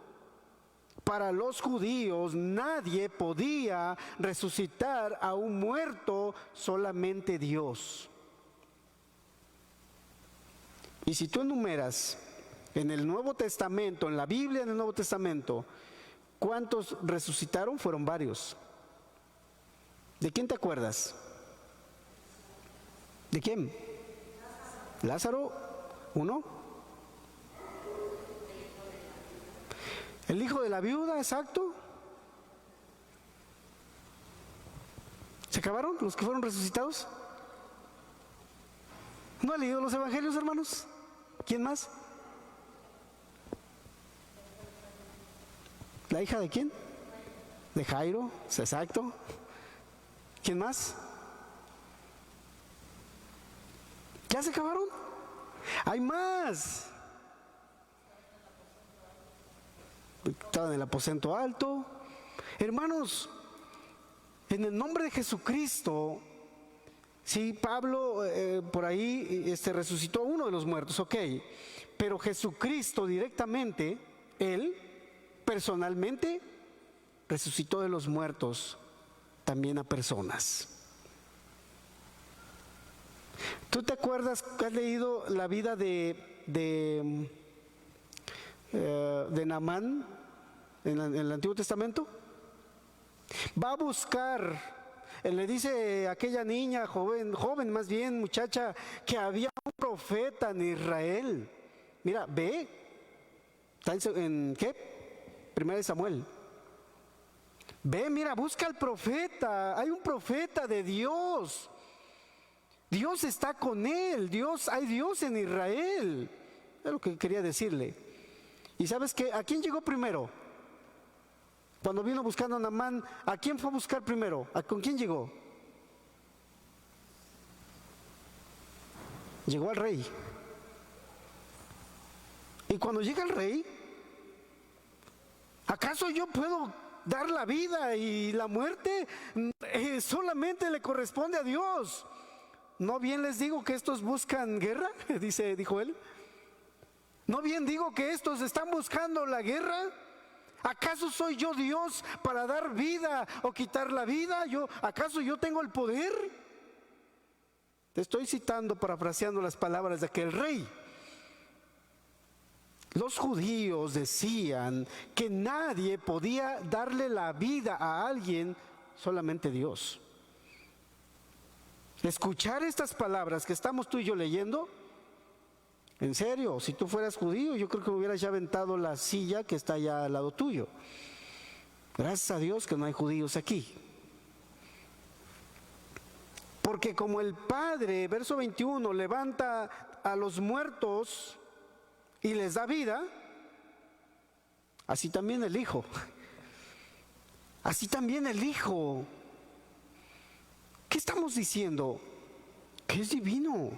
Para los judíos nadie podía resucitar a un muerto, solamente Dios. Y si tú enumeras en el Nuevo Testamento, en la Biblia, en el Nuevo Testamento, ¿cuántos resucitaron? Fueron varios. ¿De quién te acuerdas? ¿De quién? Lázaro, uno. El hijo de la viuda, exacto. ¿Se acabaron los que fueron resucitados? ¿No han leído los evangelios, hermanos? ¿Quién más? ¿La hija de quién? De Jairo, exacto. ¿Quién más? ¿Ya se acabaron? Hay más. Estaban en el aposento alto. Hermanos, en el nombre de Jesucristo, sí, Pablo por ahí resucitó a uno de los muertos, ok, pero Jesucristo directamente, Él personalmente resucitó de los muertos también a personas. ¿Tú te acuerdas que has leído la vida de Naamán en el Antiguo Testamento? Va a buscar, le dice a aquella niña, joven más bien, muchacha, que había un profeta en Israel. Mira, ve, está en ¿qué? Primera de Samuel. Ve, mira, busca al profeta, hay un profeta de Dios. Dios está con él, hay Dios en Israel. Es lo que quería decirle. ¿Y sabes qué? ¿A quién llegó primero? Cuando vino buscando a Naamán, ¿a quién fue a buscar primero? ¿Con quién llegó? Llegó al rey. Y cuando llega el rey, ¿acaso yo puedo dar la vida y la muerte? Solamente le corresponde a Dios. ¿No bien les digo que estos buscan guerra? Dijo él. ¿No bien digo que estos están buscando la guerra? ¿Acaso soy yo Dios para dar vida o quitar la vida? ¿Acaso yo tengo el poder? Te estoy citando, parafraseando las palabras de aquel rey. Los judíos decían que nadie podía darle la vida a alguien, solamente Dios. Escuchar estas palabras que estamos tú y yo leyendo, en serio, si tú fueras judío, yo creo que hubieras ya aventado la silla que está allá al lado tuyo. Gracias a Dios que no hay judíos aquí. Porque como el Padre, verso 21, levanta a los muertos y les da vida, así también el Hijo. Así también el Hijo. ¿Qué estamos diciendo? Que es divino.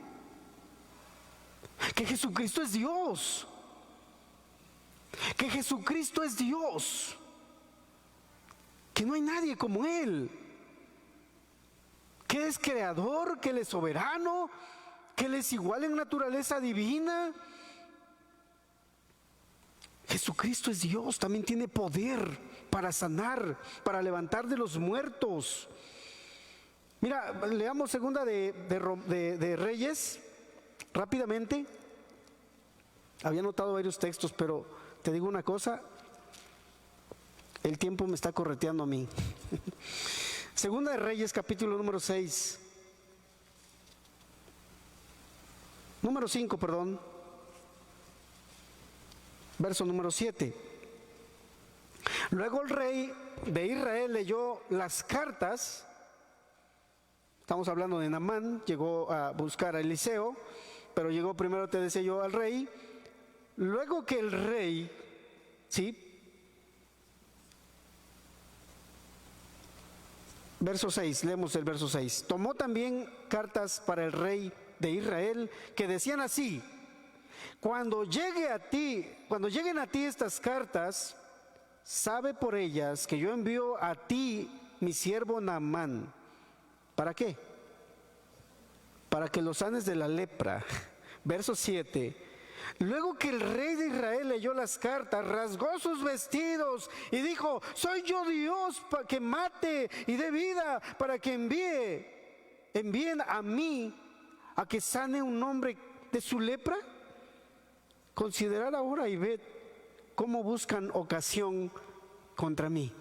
Que Jesucristo es Dios. Que Jesucristo es Dios. Que no hay nadie como Él. Que Él es creador, que Él es soberano, que Él es igual en naturaleza divina. Jesucristo es Dios, también tiene poder para sanar, para levantar de los muertos. Mira, leamos segunda de Reyes, rápidamente. Había anotado varios textos, pero te digo una cosa, el tiempo me está correteando a mí. Segunda de Reyes, capítulo número 6. Número 5, perdón. Verso número 7. Luego el rey de Israel leyó las cartas. Estamos hablando de Naamán, llegó a buscar a Eliseo, pero llegó primero, te decía yo, al rey. Luego que el rey, ¿sí? Verso 6, leemos el verso 6. Tomó también cartas para el rey de Israel que decían así: cuando lleguen a ti estas cartas, sabe por ellas que yo envío a ti mi siervo Naamán. ¿Para qué? Para que lo sanes de la lepra. Verso 7. Luego que el rey de Israel leyó las cartas, rasgó sus vestidos y dijo: soy yo Dios para que mate y dé vida, para que envíen a mí a que sane un hombre de su lepra. Considerad ahora y ved cómo buscan ocasión contra mí.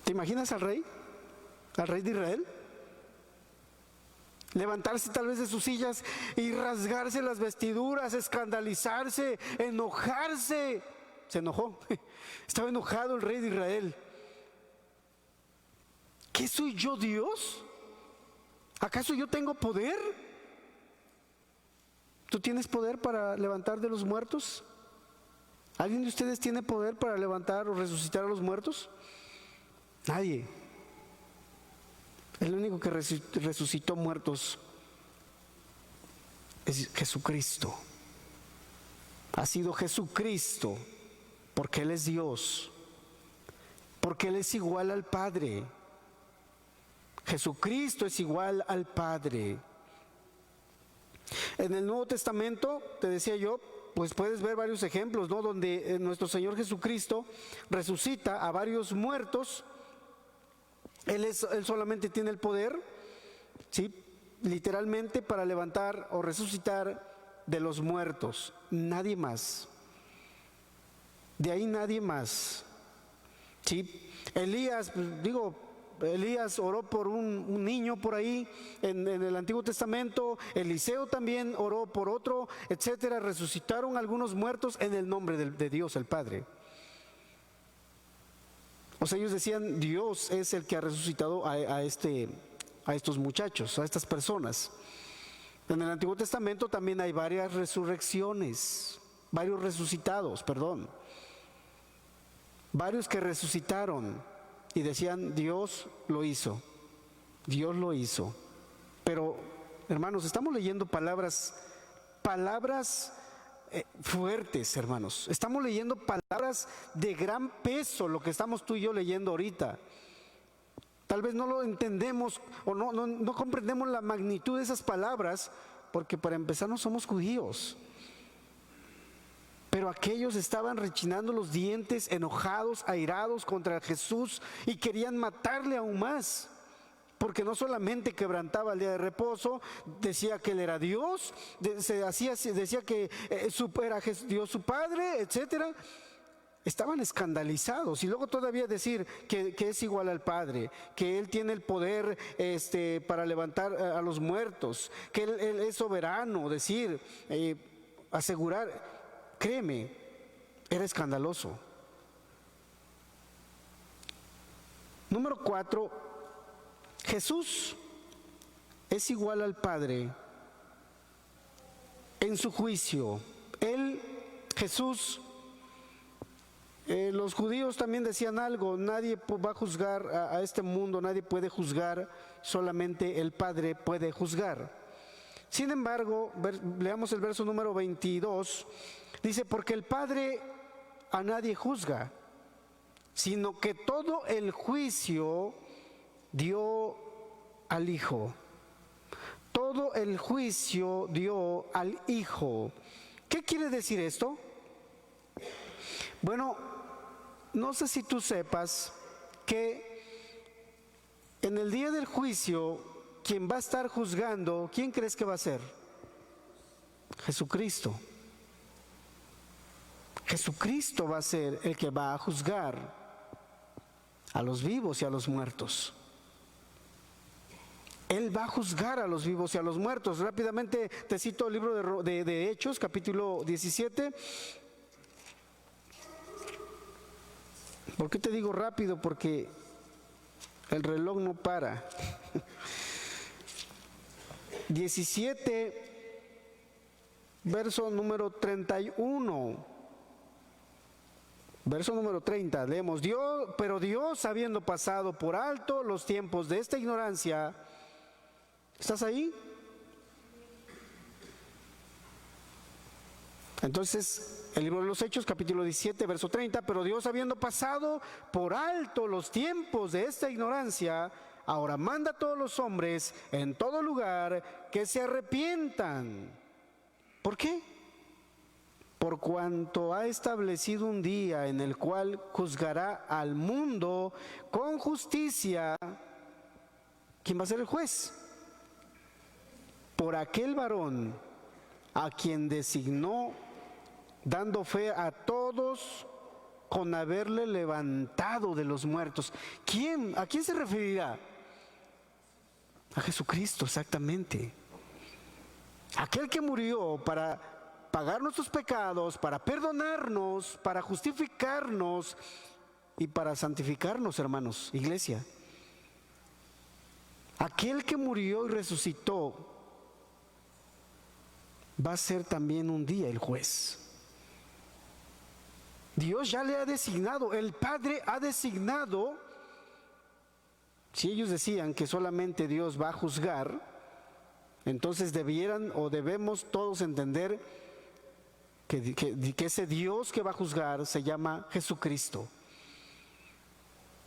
¿Te imaginas al rey? ¿Al rey de Israel? Levantarse tal vez de sus sillas y rasgarse las vestiduras, escandalizarse, enojarse. Se enojó. Estaba enojado el rey de Israel. ¿Qué soy yo, Dios? ¿Acaso yo tengo poder? ¿Tú tienes poder para levantar de los muertos? ¿Alguien de ustedes tiene poder para levantar o resucitar a los muertos? Nadie. El único que resucitó muertos es Jesucristo. Ha sido Jesucristo, porque Él es Dios, porque Él es igual al Padre. Jesucristo es igual al Padre. En el Nuevo Testamento, te decía yo, pues puedes ver varios ejemplos, ¿no? Donde nuestro Señor Jesucristo resucita a varios muertos. Él solamente tiene el poder, ¿sí? Literalmente para levantar o resucitar de los muertos. Nadie más. De ahí nadie más. ¿Sí? Elías oró por un niño por ahí en el Antiguo Testamento. Eliseo también oró por otro, etcétera. Resucitaron algunos muertos en el nombre de Dios, el Padre. O sea, ellos decían: Dios es el que ha resucitado a estos muchachos, a estas personas. En el Antiguo Testamento también hay varias resurrecciones, varios resucitados, perdón. Varios que resucitaron y decían: Dios lo hizo, Dios lo hizo. Pero, hermanos, estamos leyendo palabras fuertes, hermanos. Estamos leyendo palabras de gran peso, lo que estamos tú y yo leyendo ahorita. Tal vez no lo entendemos o no comprendemos la magnitud de esas palabras, porque para empezar no somos judíos. Pero aquellos estaban rechinando los dientes, enojados, airados contra Jesús, y querían matarle aún más. Porque no solamente quebrantaba el día de reposo, decía que Él era Dios, decía que era Dios su Padre, etcétera. Estaban escandalizados. Y luego todavía decir que es igual al Padre, que Él tiene el poder para levantar a los muertos, que Él es soberano, asegurar. Créeme, era escandaloso. Número 4. Jesús es igual al Padre en su juicio. Jesús, los judíos también decían algo: nadie va a juzgar a este mundo, nadie puede juzgar, solamente el Padre puede juzgar. Sin embargo, leamos el verso número 22, dice: porque el Padre a nadie juzga, sino que todo el juicio dio al Hijo. Todo el juicio dio al Hijo. ¿Qué quiere decir esto? Bueno, no sé si tú sepas que en el día del juicio, quien va a estar juzgando, ¿quién crees que va a ser? Jesucristo. Jesucristo va a ser el que va a juzgar a los vivos y a los muertos. Él va a juzgar a los vivos y a los muertos. Rápidamente te cito el libro de Hechos, capítulo 17. ¿Por qué te digo rápido? Porque el reloj no para. 17, verso número 31. Verso número 30, leemos: pero Dios, habiendo pasado por alto los tiempos de esta ignorancia. ¿Estás ahí? Entonces, el libro de los Hechos, capítulo 17, verso 30, pero Dios, habiendo pasado por alto los tiempos de esta ignorancia, ahora manda a todos los hombres en todo lugar que se arrepientan. ¿Por qué? Por cuanto ha establecido un día en el cual juzgará al mundo con justicia. ¿Quién va a ser el juez? Por aquel varón a quien designó, dando fe a todos con haberle levantado de los muertos. ¿Quién? ¿A quién se referirá? A Jesucristo, exactamente. Aquel que murió para pagar nuestros pecados, para perdonarnos, para justificarnos y para santificarnos, hermanos, iglesia. Aquel que murió y resucitó va a ser también un día el juez. Dios ya le ha designado, el Padre ha designado. Si ellos decían que solamente Dios va a juzgar, entonces debieran o debemos todos entender que ese Dios que va a juzgar se llama Jesucristo.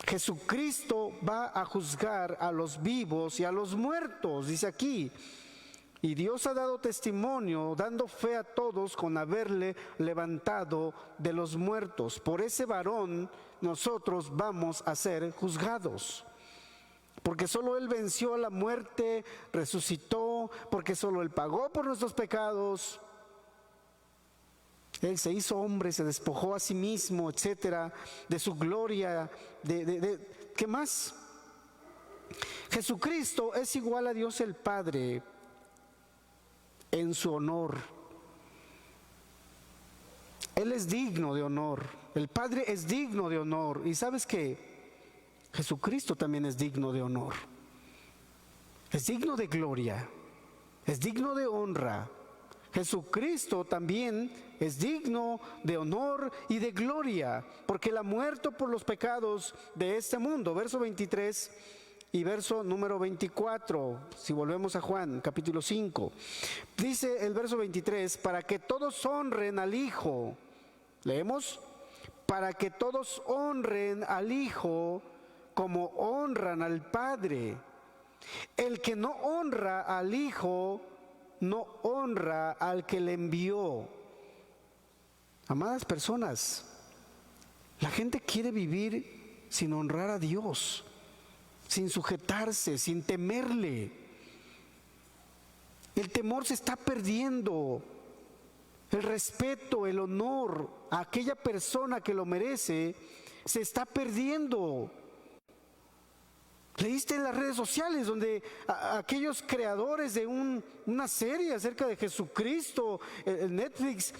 Jesucristo va a juzgar a los vivos y a los muertos, dice aquí. Y Dios ha dado testimonio, dando fe a todos con haberle levantado de los muertos. Por ese varón nosotros vamos a ser juzgados. Porque solo Él venció a la muerte, resucitó, porque solo Él pagó por nuestros pecados. Él se hizo hombre, se despojó a sí mismo, etcétera, de su gloria, ¿qué más? Jesucristo es igual a Dios el Padre en su honor. Él es digno de honor. El Padre es digno de honor. ¿Y sabes qué? Jesucristo también es digno de honor. Es digno de gloria. Es digno de honra. Jesucristo también es digno de honor y de gloria, porque Él ha muerto por los pecados de este mundo. Verso 23 y verso número 24, si volvemos a Juan, capítulo 5. Dice el verso 23, para que todos honren al Hijo. Leemos, para que todos honren al Hijo como honran al Padre. El que no honra al Hijo, no honra al que le envió. Amadas personas, la gente quiere vivir sin honrar a Dios, sin sujetarse, sin temerle. El temor se está perdiendo. El respeto, el honor a aquella persona que lo merece se está perdiendo. Leíste en las redes sociales donde aquellos creadores de una serie acerca de Jesucristo, el Netflix,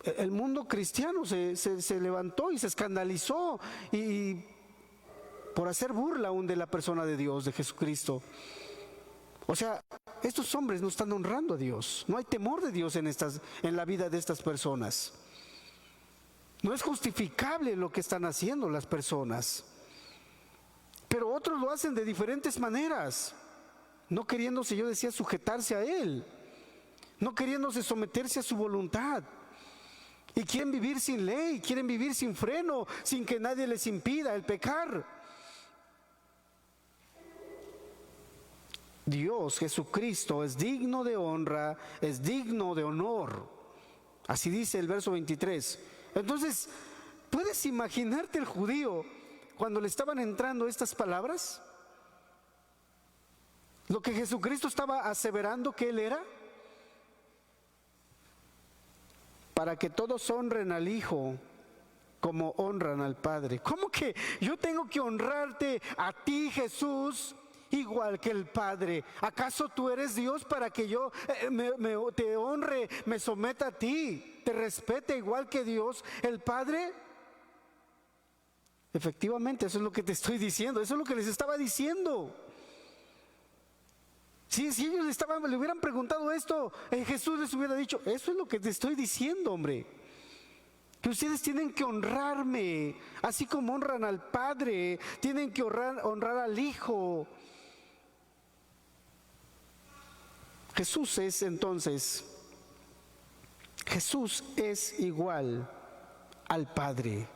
el mundo cristiano se levantó y se escandalizó y por hacer burla aún de la persona de Dios, de Jesucristo. O sea, estos hombres no están honrando a Dios. No hay temor de Dios en la vida de estas personas. No es justificable lo que están haciendo las personas. Pero otros lo hacen de diferentes maneras, no queriéndose, yo decía, sujetarse a Él, no queriéndose someterse a su voluntad. Y quieren vivir sin ley, quieren vivir sin freno, sin que nadie les impida el pecar. Dios, Jesucristo, es digno de honra, es digno de honor. Así dice el verso 23. Entonces, ¿puedes imaginarte el judío cuando le estaban entrando estas palabras? Lo que Jesucristo estaba aseverando que Él era. Para que todos honren al Hijo como honran al Padre. ¿Cómo que yo tengo que honrarte a ti, Jesús, igual que el Padre? ¿Acaso tú eres Dios para que yo te honre, me someta a ti, te respete igual que Dios, el Padre? Efectivamente, eso es lo que te estoy diciendo, eso es lo que les estaba diciendo. Si ellos le hubieran preguntado esto, Jesús les hubiera dicho, eso es lo que te estoy diciendo, hombre. Que ustedes tienen que honrarme, así como honran al Padre, tienen que honrar al Hijo. Jesús es entonces, Jesús es igual al Padre.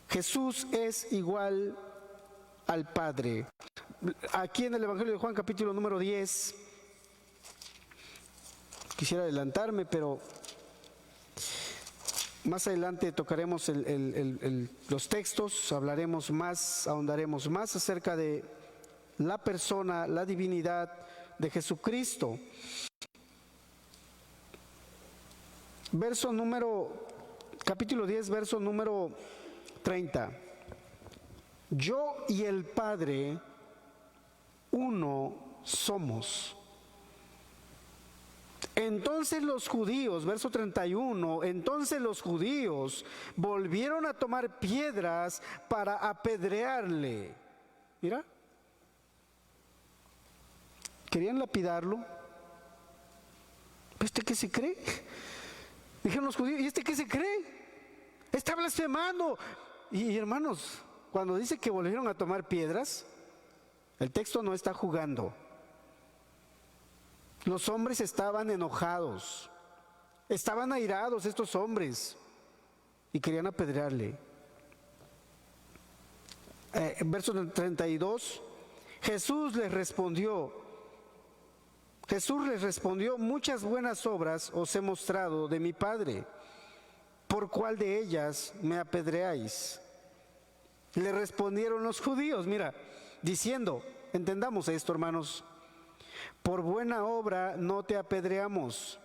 Jesús es igual al Padre. Aquí en el Evangelio de Juan, capítulo número 10, quisiera adelantarme, pero más adelante tocaremos los textos, hablaremos más, ahondaremos más acerca de la persona, la divinidad de Jesucristo. Capítulo 10, verso número 30. Yo y el Padre uno somos. Entonces los judíos, verso 31, entonces los judíos volvieron a tomar piedras para apedrearle. Mira, querían lapidarlo. ¿Este qué se cree? Dijeron los judíos, ¿y este qué se cree? Está blasfemando. Y hermanos, cuando dice que volvieron a tomar piedras, el texto no está jugando. Los hombres estaban enojados, estaban airados estos hombres y querían apedrearle. Verso 32, Jesús les respondió, muchas buenas obras os he mostrado de mi Padre, ¿por cuál de ellas me apedreáis? Le respondieron los judíos, mira, diciendo, entendamos esto, hermanos, por buena obra no te apedreamos,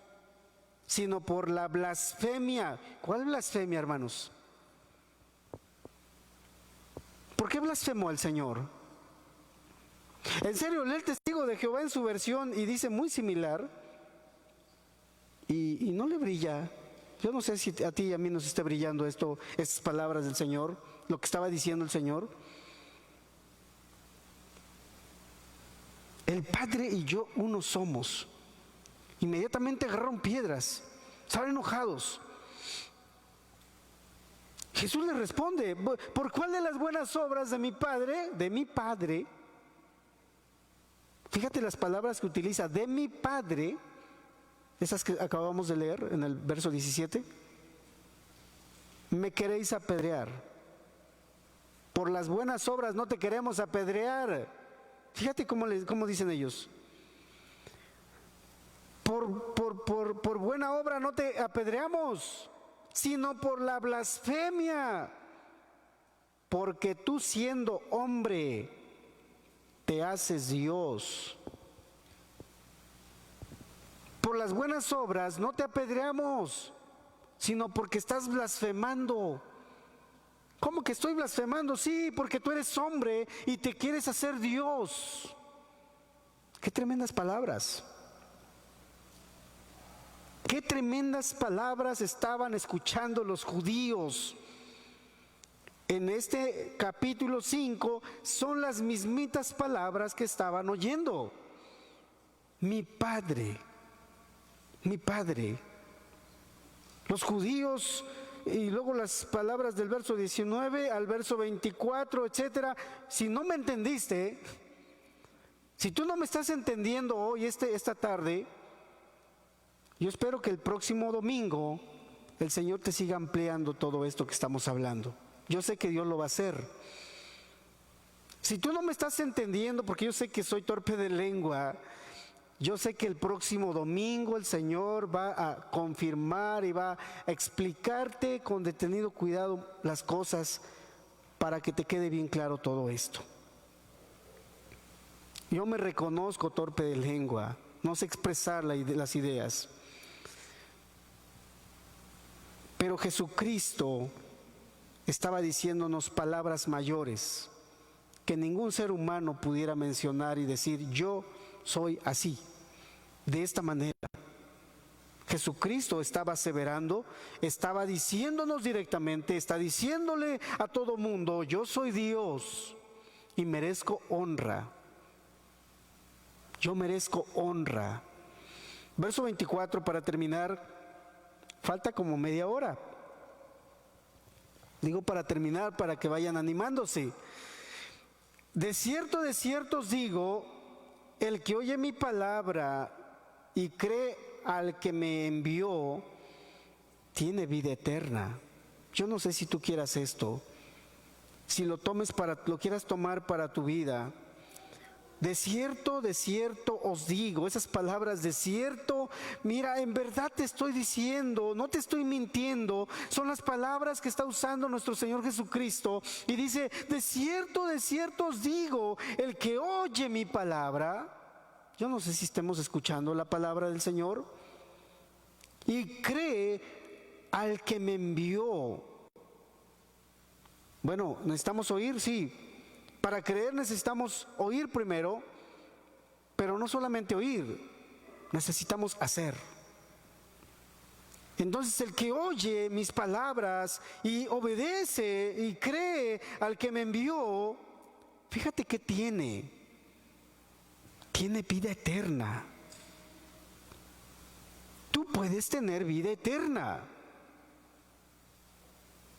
sino por la blasfemia. ¿Cuál blasfemia, hermanos? ¿Por qué blasfemó al Señor? En serio, lee el Testigo de Jehová en su versión y dice muy similar, y no le brilla. Yo no sé si a ti y a mí nos está brillando estas palabras del Señor, lo que estaba diciendo el Señor. El Padre y yo uno somos. Inmediatamente agarraron piedras, estaban enojados. Jesús le responde, ¿por cuál de las buenas obras de mi Padre? De mi Padre. Fíjate las palabras que utiliza, de mi Padre, esas que acabamos de leer en el verso 17. Me queréis apedrear. Por las buenas obras no te queremos apedrear. Fíjate cómo dicen ellos. Por buena obra no te apedreamos, sino por la blasfemia, porque tú siendo hombre te haces Dios. Por las buenas obras no te apedreamos, sino porque estás blasfemando. ¿Cómo que estoy blasfemando? Sí, porque tú eres hombre y te quieres hacer Dios. Qué tremendas palabras. Qué tremendas palabras estaban escuchando los judíos. en este capítulo 5 son las mismitas palabras que estaban oyendo. Mi Padre, mi Padre. Los judíos, y luego las palabras del verso 19 al verso 24, etcétera. Si no me entendiste, si tú no me estás entendiendo hoy, esta tarde, yo espero que el próximo domingo el Señor te siga ampliando todo esto que estamos hablando. Yo sé que Dios lo va a hacer. Si tú no me estás entendiendo, porque yo sé que soy torpe de lengua, yo sé que el próximo domingo el Señor va a confirmar y va a explicarte con detenido cuidado las cosas para que te quede bien claro todo esto. Yo me reconozco torpe de lengua, no sé expresar las ideas. Pero Jesucristo estaba diciéndonos palabras mayores que ningún ser humano pudiera mencionar y decir: yo soy así, de esta manera. Jesucristo estaba aseverando, estaba diciéndonos directamente, está diciéndole a todo mundo: yo soy Dios y merezco honra. Yo merezco honra. Verso 24, para terminar, falta como media hora. Digo para terminar, para que vayan animándose. De cierto os digo, el que oye mi palabra y cree al que me envió, tiene vida eterna. Yo no sé si tú quieras esto, si lo quieras tomar para tu vida. De cierto os digo, esas palabras de cierto, mira, en verdad te estoy diciendo, no te estoy mintiendo, son las palabras que está usando nuestro Señor Jesucristo, y dice: de cierto os digo, el que oye mi palabra. Yo no sé si estemos escuchando la palabra del Señor, y cree al que me envió. Bueno, necesitamos oír, sí. Para creer necesitamos oír primero, pero no solamente oír, necesitamos hacer. Entonces el que oye mis palabras y obedece y cree al que me envió, fíjate que tiene vida eterna. Tú puedes tener vida eterna.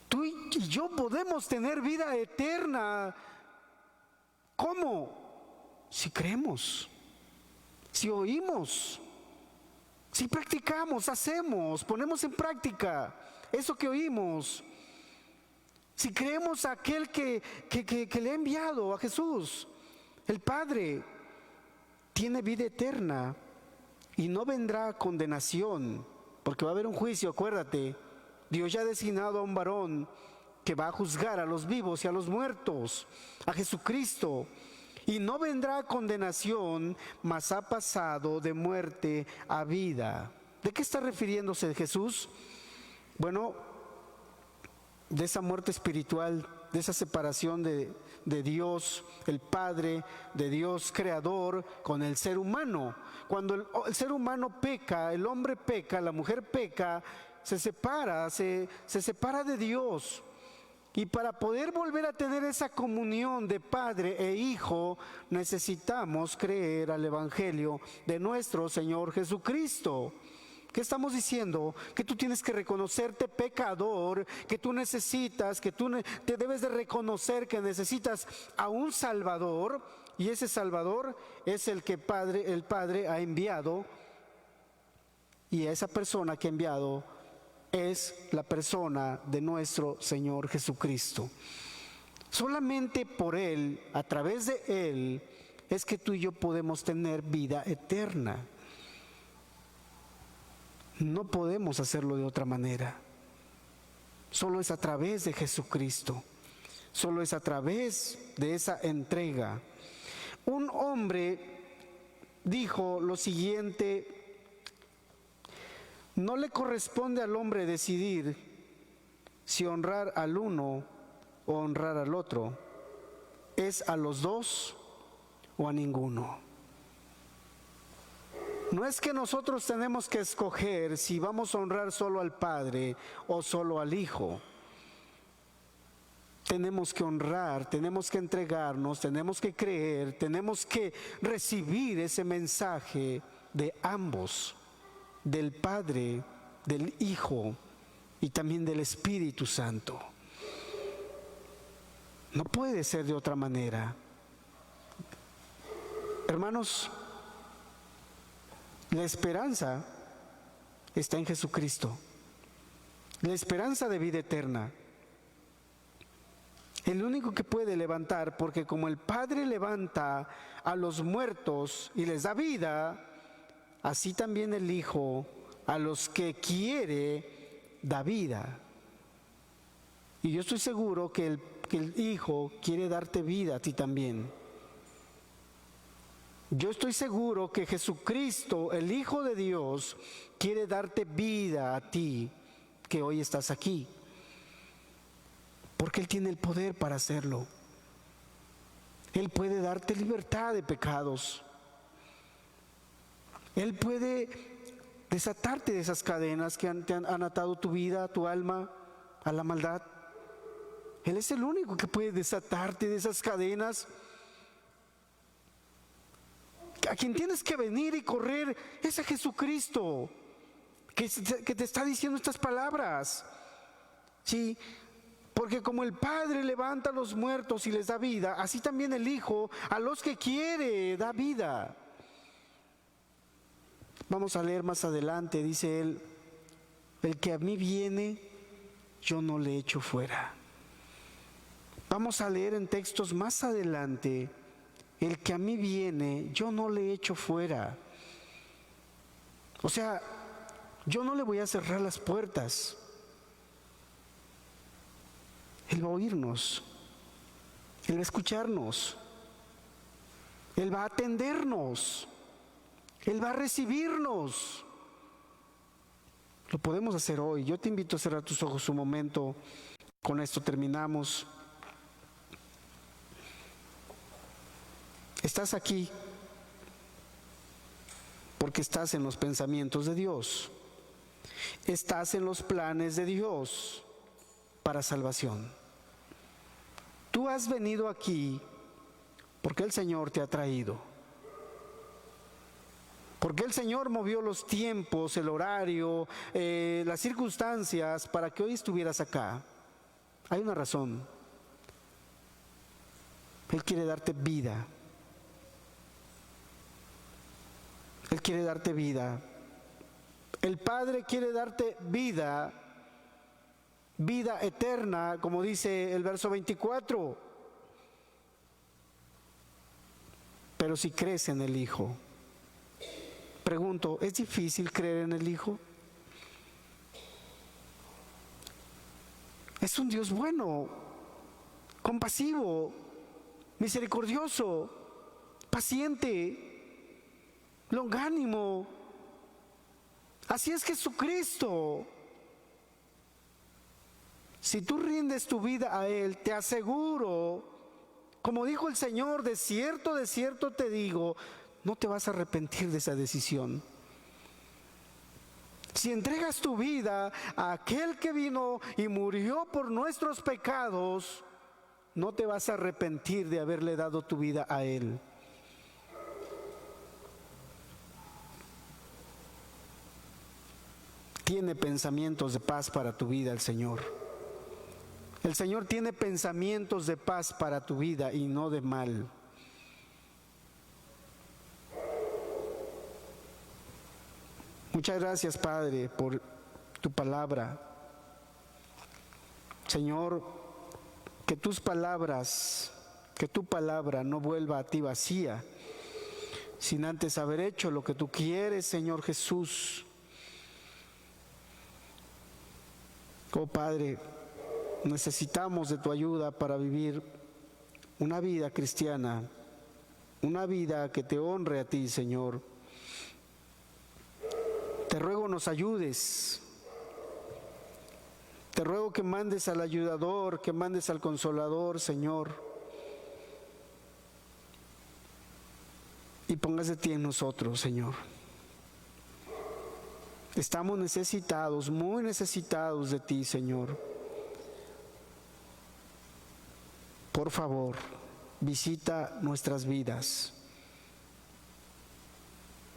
Tú y yo podemos tener vida eterna. ¿Cómo? Si creemos, si oímos, si practicamos, hacemos, ponemos en práctica eso que oímos. Si creemos a aquel que le ha enviado, a Jesús, el Padre, tiene vida eterna y no vendrá condenación, porque va a haber un juicio. Acuérdate, Dios ya ha designado a un varón que va a juzgar a los vivos y a los muertos, a Jesucristo, y no vendrá condenación, mas ha pasado de muerte a vida. ¿De qué está refiriéndose Jesús? Bueno, de esa muerte espiritual, de esa separación de Dios, el Padre, de Dios Creador, con el ser humano. Cuando el ser humano peca, el hombre peca, la mujer peca, se separa de Dios. Y para poder volver a tener esa comunión de Padre e Hijo, necesitamos creer al Evangelio de nuestro Señor Jesucristo. ¿Qué estamos diciendo? Que tú tienes que reconocerte pecador, que tú necesitas, que tú te debes de reconocer que necesitas a un Salvador, y ese Salvador es el que el Padre ha enviado, y a esa persona que ha enviado es la persona de nuestro Señor Jesucristo. Solamente por Él, a través de Él, es que tú y yo podemos tener vida eterna. No podemos hacerlo de otra manera. Solo es a través de Jesucristo. Solo es a través de esa entrega. Un hombre dijo lo siguiente: no le corresponde al hombre decidir si honrar al uno o honrar al otro. Es a los dos o a ninguno. No es que nosotros tenemos que escoger si vamos a honrar solo al Padre o solo al Hijo. tenemos que honrar, tenemos que entregarnos, tenemos que creer, tenemos que recibir ese mensaje de ambos, del Padre, del Hijo y también del Espíritu Santo. No puede ser de otra manera. Hermanos, la esperanza está en Jesucristo. La esperanza de vida eterna. El único que puede levantar, porque como el Padre levanta a los muertos y les da vida, así también el Hijo a los que quiere da vida. Y yo estoy seguro que el Hijo quiere darte vida a ti también. Yo estoy seguro que Jesucristo, el Hijo de Dios, quiere darte vida a ti que hoy estás aquí. Porque Él tiene el poder para hacerlo. Él puede darte libertad de pecados. Él puede desatarte de esas cadenas que han atado tu vida, tu alma, a la maldad. Él es el único que puede desatarte de esas cadenas. A quien tienes que venir y correr es a Jesucristo, que te está diciendo estas palabras. Sí, porque como el Padre levanta a los muertos y les da vida, así también el Hijo a los que quiere da vida. Vamos a leer más adelante, dice él: el que a mí viene, yo no le echo fuera. Vamos a leer en textos más adelante: el que a mí viene, yo no le echo fuera. O sea, yo no le voy a cerrar las puertas. Él va a oírnos, Él va a escucharnos, Él va a atendernos, Él va a recibirnos. Lo podemos hacer hoy. Yo te invito a cerrar tus ojos un momento. Con esto terminamos. Estás aquí porque estás en los pensamientos de Dios. Estás en los planes de Dios para salvación. Tú has venido aquí porque el Señor te ha traído. Porque el Señor movió los tiempos, el horario, las circunstancias para que hoy estuvieras acá. Hay una razón. Él quiere darte vida. Él quiere darte vida. El Padre quiere darte vida, vida eterna, como dice el verso 24. Pero si crees en el Hijo. Pregunto, ¿es difícil creer en el Hijo? Es un Dios bueno, compasivo, misericordioso, paciente, longánimo. Así es Jesucristo. Si tú rindes tu vida a Él, te aseguro, como dijo el Señor, de cierto te digo, no te vas a arrepentir de esa decisión. Si entregas tu vida a aquel que vino y murió por nuestros pecados, no te vas a arrepentir de haberle dado tu vida a Él. Tiene pensamientos de paz para tu vida el Señor. El Señor tiene pensamientos de paz para tu vida y no de mal. Muchas gracias, Padre, por tu palabra. Señor, que tu palabra no vuelva a ti vacía, sin antes haber hecho lo que tú quieres, Señor Jesús. Oh Padre, necesitamos de tu ayuda para vivir una vida cristiana, una vida que te honre a ti, Señor. Te ruego nos ayudes. Te ruego que mandes al ayudador, que mandes al consolador, Señor. Y pongas de ti en nosotros, Señor. Estamos necesitados, muy necesitados de ti, Señor. por favor, visita nuestras vidas.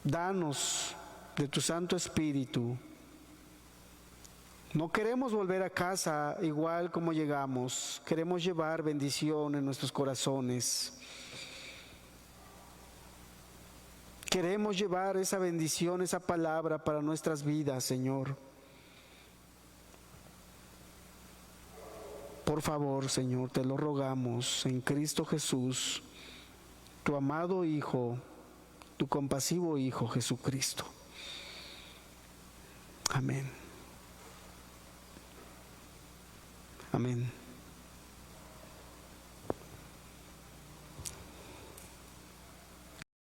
Danos de tu Santo Espíritu. No queremos volver a casa igual como llegamos. Queremos llevar bendición en nuestros corazones. Queremos llevar esa bendición, esa palabra para nuestras vidas, Señor. Por favor, Señor, te lo rogamos en Cristo Jesús, tu amado Hijo, tu compasivo Hijo Jesucristo. Amén. Amén.